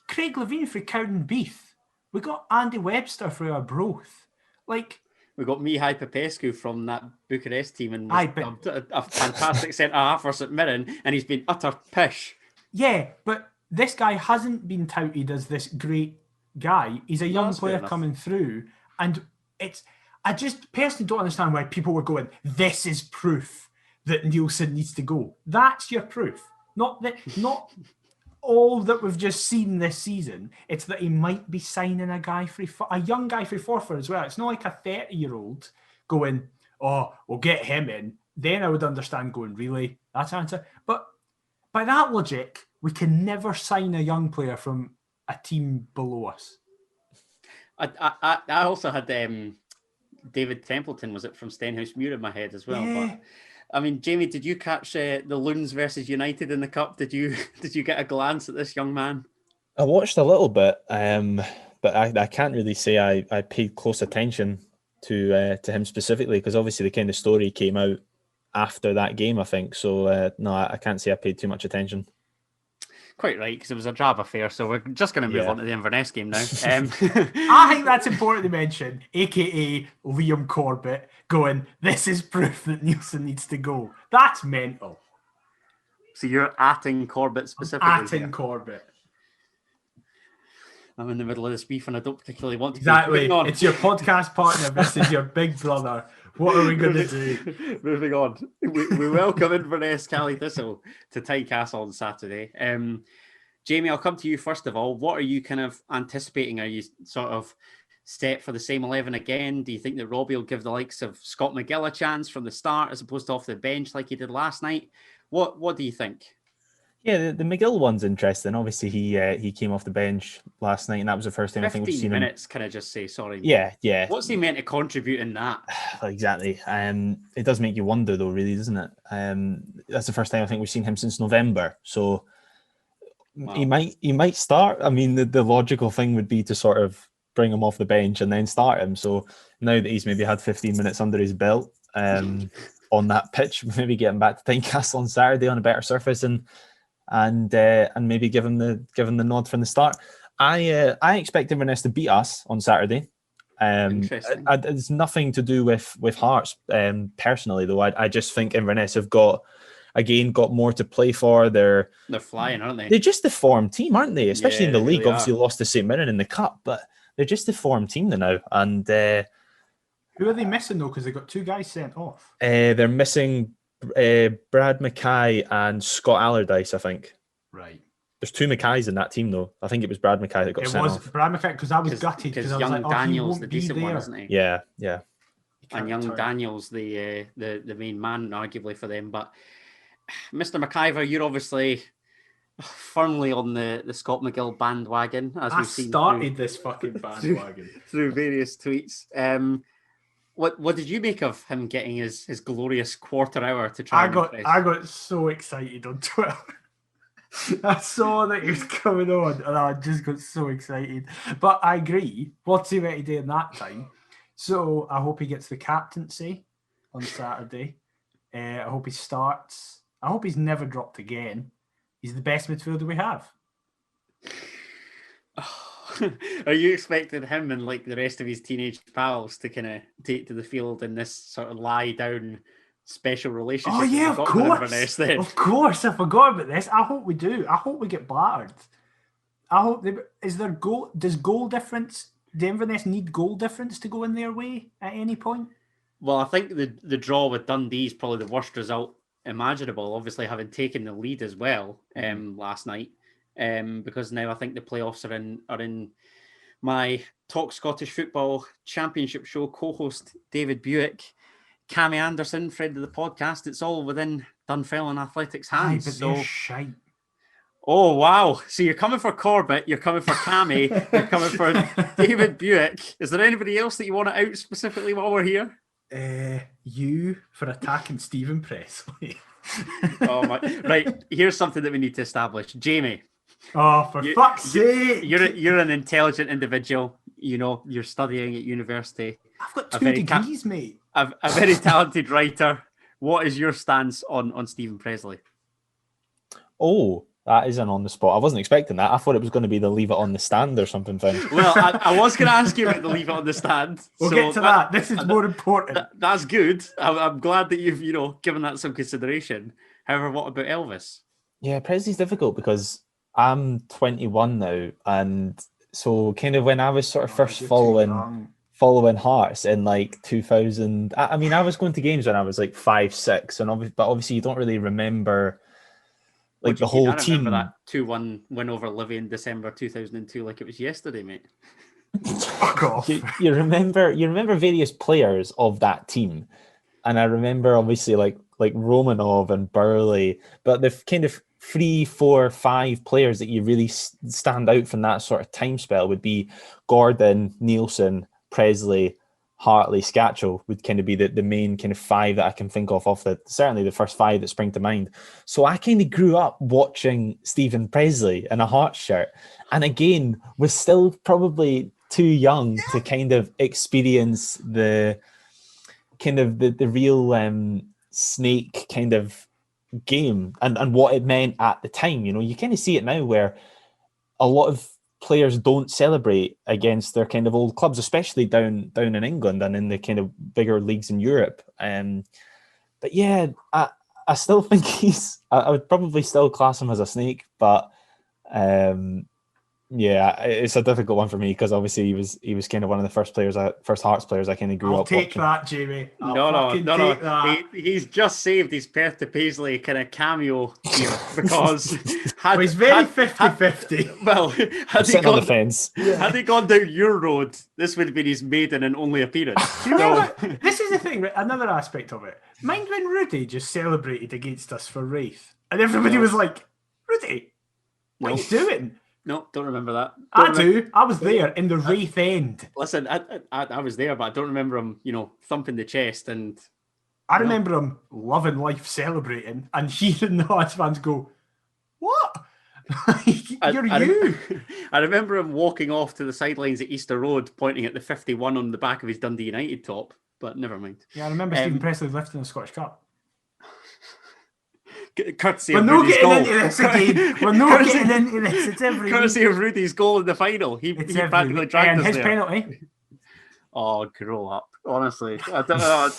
Speaker 2: Craig Levine for Cowdenbeath. We got Andy Webster for Arbroath. Like,
Speaker 1: we got Mihai Popescu from that Bucharest team and a fantastic centre-half for St Mirren, and he's been utter pish.
Speaker 2: Yeah, but this guy hasn't been touted as this great guy. He's a young player coming through, and I just personally don't understand why people were going, this is proof that Nielsen needs to go. That's your proof. Not all that we've just seen this season. It's that he might be signing a young guy for Forfar as well. It's not like a 30-year-old going, oh, we'll get him in. Then I would understand going, really? That's the answer. But by that logic, we can never sign a young player from a team below us.
Speaker 1: I also had David Templeton, was it, from Stenhousemuir in my head as well.
Speaker 2: Yeah.
Speaker 1: But I mean, Jamie, did you catch the Loons versus United in the Cup? Did you get a glance at this young man?
Speaker 3: I watched a little bit, but I can't really say I paid close attention to him specifically, because obviously the kind of story came out after that game, I think. So, no, I can't say I paid too much attention.
Speaker 1: Quite right, because it was a drab affair. So we're just going to move on to the Inverness game now.
Speaker 2: I think that's important to mention, a.k.a. Liam Corbett going, this is proof that Nielsen needs to go. That's mental.
Speaker 1: So you're atting Corbett specifically.
Speaker 2: Atting Corbett.
Speaker 1: I'm in the middle of this beef and I don't particularly want to.
Speaker 2: Exactly. It's your podcast partner versus your big brother. What are we going to do?
Speaker 1: Moving on. We welcome Inverness Cally Thistle to Tynecastle on Saturday. Jamie, I'll come to you first of all. What are you kind of anticipating? Are you sort of set for the same 11 again? Do you think that Robbie will give the likes of Scott McGill a chance from the start as opposed to off the bench like he did last night? What do you think?
Speaker 3: Yeah, the McGill one's interesting. Obviously, he came off the bench last night, and that was the first time I think we've seen
Speaker 1: 15 minutes, can I just say? Sorry.
Speaker 3: Yeah.
Speaker 1: What's he meant to contribute in that?
Speaker 3: Exactly. It does make you wonder, though, really, doesn't it? That's the first time I think we've seen him since November. So wow. He might start. I mean, the logical thing would be to sort of bring him off the bench and then start him. So now that he's maybe had 15 minutes under his belt on that pitch, maybe get him back to Tynecastle on Saturday on a better surface and maybe give him the nod from the start. I expect Inverness to beat us on Saturday.
Speaker 1: Interesting.
Speaker 3: It's nothing to do with Hearts personally, though. I just think Inverness have got more to play for. They're
Speaker 1: flying, aren't they?
Speaker 3: They're just the form team, aren't they? Especially in the league.
Speaker 1: Really
Speaker 3: obviously, lost to St Mirren in the cup, but they're just the form team now. And
Speaker 2: who are they missing though? Because they got two guys sent off.
Speaker 3: They're missing Brad Mackay and Scott Allardyce, I think.
Speaker 2: Right.
Speaker 3: There's two Mackays in that team, though. I think it was Brad Mackay that got sent off.
Speaker 2: It was Brad Mackay, because I was gutted.
Speaker 1: Because
Speaker 2: I was
Speaker 1: young
Speaker 2: like,
Speaker 1: Daniel's
Speaker 2: he
Speaker 1: the
Speaker 2: won't be
Speaker 1: decent
Speaker 2: there.
Speaker 1: one, isn't he?
Speaker 3: Yeah.
Speaker 1: And young Daniel's the main man, arguably, for them. But Mr. McIver, you're obviously firmly on the Scott McGill bandwagon, as we've seen.
Speaker 2: Started this fucking bandwagon
Speaker 1: through various tweets. What did you make of him getting his glorious quarter hour to try?
Speaker 2: I got so excited on Twitter. I saw that he was coming on, and I just got so excited. But I agree. What's he meant to do in that time? So I hope he gets the captaincy on Saturday. I hope he starts. I hope he's never dropped again. He's the best midfielder we have.
Speaker 1: Are you expecting him and like the rest of his teenage pals to kind of take to the field in this sort of lie down special relationship?
Speaker 2: Oh yeah, of course. Of course, I forgot about this. I hope we do. I hope we get battered. I hope is there goal? Does goal difference? Do Inverness need goal difference to go in their way at any point?
Speaker 1: Well, I think the draw with Dundee is probably the worst result imaginable. Obviously, having taken the lead as well last night. Because now I think the playoffs are in my Talk Scottish Football Championship show co-host David Buick, Cammy Anderson, friend of the podcast. It's all within Dunfermline Athletics' hands.
Speaker 2: But they're shite.
Speaker 1: Oh wow! So you're coming for Corbett, you're coming for Cammy, you're coming for David Buick. Is there anybody else that you want to out specifically while we're here?
Speaker 2: You for attacking Stephen Presley.
Speaker 1: Oh my! Right, here's something that we need to establish, Jamie.
Speaker 2: Oh, for fuck's sake!
Speaker 1: You're an intelligent individual. You know, you're studying at university.
Speaker 2: I've got 2 degrees, mate.
Speaker 1: A very talented writer. What is your stance on Stephen Presley?
Speaker 3: Oh, that is an on the spot. I wasn't expecting that. I thought it was going to be the leave it on the stand or something thing.
Speaker 1: Well, I was going to ask you about the leave it on the stand.
Speaker 2: We'll get to that. This is more important.
Speaker 1: That's good. I'm glad that you've given that some consideration. However, what about Elvis?
Speaker 3: Yeah, Presley's difficult because I'm 21 now, and so kind of when I was sort of first following Hearts in like 2000. I mean, I was going to games when I was like 5, 6, and obviously you don't really remember like the whole team.
Speaker 1: That 2-1 win over Livy in December 2002 like it was yesterday, mate.
Speaker 2: Fuck off.
Speaker 3: You remember various players of that team, and I remember obviously like Romanov and Burley, but the kind of 3, 4, 5 players that you really stand out from that sort of time spell would be Gordon, Nielsen, Presley, Hartley, Scatchell would kind of be the main kind of 5 that I can think of certainly the first 5 that spring to mind. So I kind of grew up watching Stephen Presley in a Hearts shirt, and again was still probably too young to kind of experience the kind of the real snake kind of game and what it meant at the time. You kind of see it now where a lot of players don't celebrate against their kind of old clubs, especially down in England and in the kind of bigger leagues in Europe. But yeah, I I still think I would probably still class him as a snake, but yeah, it's a difficult one for me because obviously he was kind of one of the first Hearts players I kind of grew up watching.
Speaker 2: I'll take that, Jamie.
Speaker 1: No.
Speaker 2: That.
Speaker 1: He's just saved his Perth to Paisley kind of cameo here because
Speaker 2: he's very 50-50.
Speaker 1: Well, had he
Speaker 3: sitting on the fence.
Speaker 1: Had he gone down your road, this would have been his maiden and only appearance.
Speaker 2: This is the thing, right? Another aspect of it. Mind when Rudy just celebrated against us for Wraith, and everybody was like, "Rudy, what are you doing?"
Speaker 1: No, don't remember that.
Speaker 2: I do. I was there in the Wraith end.
Speaker 1: Listen, I was there, but I don't remember him, thumping the chest. And
Speaker 2: I remember him loving life, celebrating, and hearing the Hearts fans go, "What? You're you."
Speaker 1: I remember him walking off to the sidelines at Easter Road, pointing at the 51 on the back of his Dundee United top, but never mind.
Speaker 2: Yeah, I remember Stephen Presley lifting the Scottish Cup.
Speaker 1: Courtesy
Speaker 2: We're
Speaker 1: of
Speaker 2: not
Speaker 1: Rudy's
Speaker 2: getting
Speaker 1: goal.
Speaker 2: into this again. We're not getting into this. It's every
Speaker 1: Courtesy
Speaker 2: week.
Speaker 1: of Rudy's goal in the final. He practically dragged
Speaker 2: and
Speaker 1: us
Speaker 2: his
Speaker 1: there.
Speaker 2: penalty.
Speaker 1: Oh, grow up. Honestly, I don't want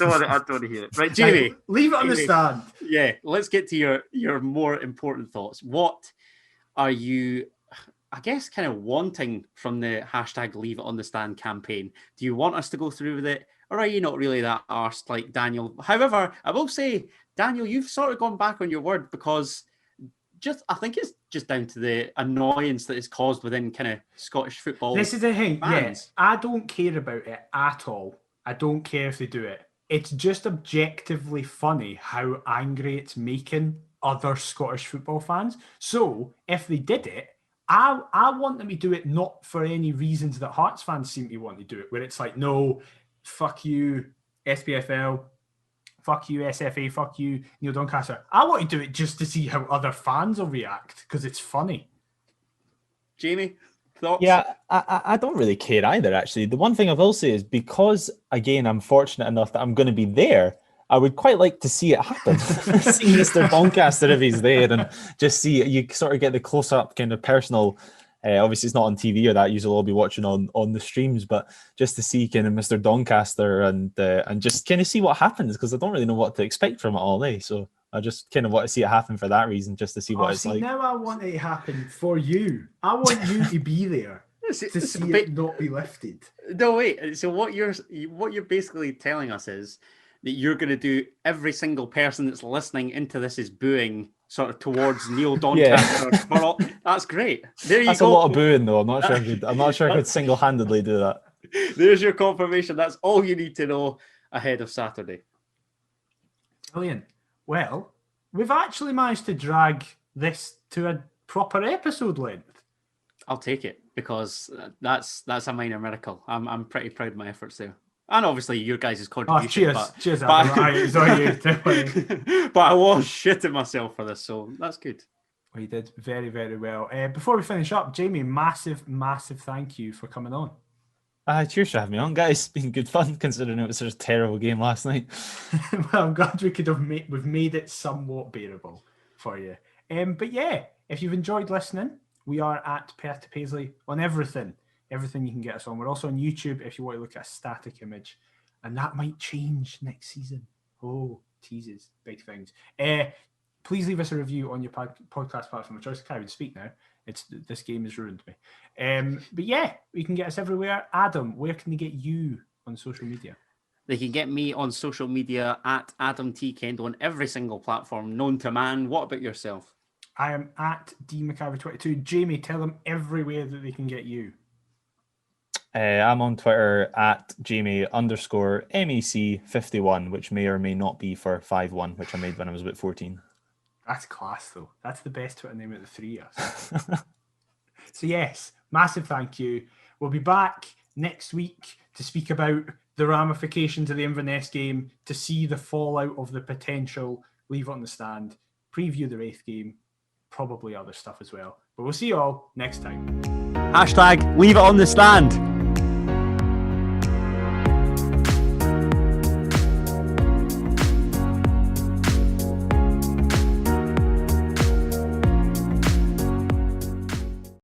Speaker 1: to hear it. Right, Jamie.
Speaker 2: Leave it on the stand.
Speaker 1: Yeah, let's get to your more important thoughts. What are you, I guess, kind of wanting from the hashtag Leave It On The Stand campaign? Do you want us to go through with it? Or are you not really that arsed like Daniel? However, I will say, Daniel, you've sort of gone back on your word because I think it's just down to the annoyance that is caused within kind of Scottish football.
Speaker 2: This is the thing.
Speaker 1: Fans.
Speaker 2: Yeah, I don't care about it at all. I don't care if they do it. It's just objectively funny how angry it's making other Scottish football fans. So if they did it, I want them to do it not for any reasons that Hearts fans seem to want to do it, where it's like, no, fuck you, SPFL, fuck you, SFA, fuck you, Neil Doncaster. I want to do it just to see how other fans will react because it's funny.
Speaker 1: Jamie, thoughts?
Speaker 3: Yeah, I don't really care either, actually. The one thing I will say is because, again, I'm fortunate enough that I'm going to be there, I would quite like to see it happen. See Mr. Doncaster if he's there and just see, you sort of get the close-up kind of personal, obviously it's not on TV or that, usually I'll be watching on the streams, but just to see kind of Mr. Doncaster and just kind of see what happens, because I don't really know what to expect from it all, so I just kind of want to see it happen for that reason, just to see what it's like.
Speaker 2: Now I want it to happen for you. I want you to be there to see it not be lifted.
Speaker 1: No, wait. So what you're basically telling us is that you're going to do every single person that's listening into this is booing sort of towards Neil Doncaster. Yeah. That's great. There you go.
Speaker 3: That's a lot of booing, though. I'm not sure I could single-handedly do that.
Speaker 1: There's your confirmation. That's all you need to know ahead of Saturday.
Speaker 2: Brilliant. Well, we've actually managed to drag this to a proper episode length.
Speaker 1: I'll take it because that's a minor miracle. I'm pretty proud of my efforts there. And obviously your guys' contribution.
Speaker 2: Cheers, Adam. It's all you.
Speaker 1: But I was shitting myself for this, so that's good.
Speaker 2: Well, you did very, very well. Before we finish up, Jamie, massive thank you for coming on.
Speaker 3: Cheers for having me on, guys. It's been good fun considering it was such a terrible game last night.
Speaker 2: Well, I'm glad we've made it somewhat bearable for you. But yeah, if you've enjoyed listening, we are at Perth to Paisley on everything you can get us on. We're also on YouTube if you want to look at a static image, and that might change next season. Oh, teases, big things. Please leave us a review on your podcast platform of choice. I can't even speak now. This game has ruined me. But yeah, you can get us everywhere. Adam, where can they get you on social media?
Speaker 1: They can get me on social media at Adam T. Kendall on every single platform known to man. What about yourself?
Speaker 2: I am at DMcIver22. Jamie, tell them everywhere that they can get you.
Speaker 3: I'm on Twitter at Jamie_MEC51, which may or may not be for 51, which I made when I was about 14.
Speaker 2: That's class, though. That's the best Twitter name of the three of us. So yes, massive thank you. We'll be back next week to speak about the ramifications of the Inverness game, to see the fallout of the potential Leave It On The Stand, preview the Wraith game, probably other stuff as well. But we'll see you all next time.
Speaker 1: Hashtag Leave It On The Stand.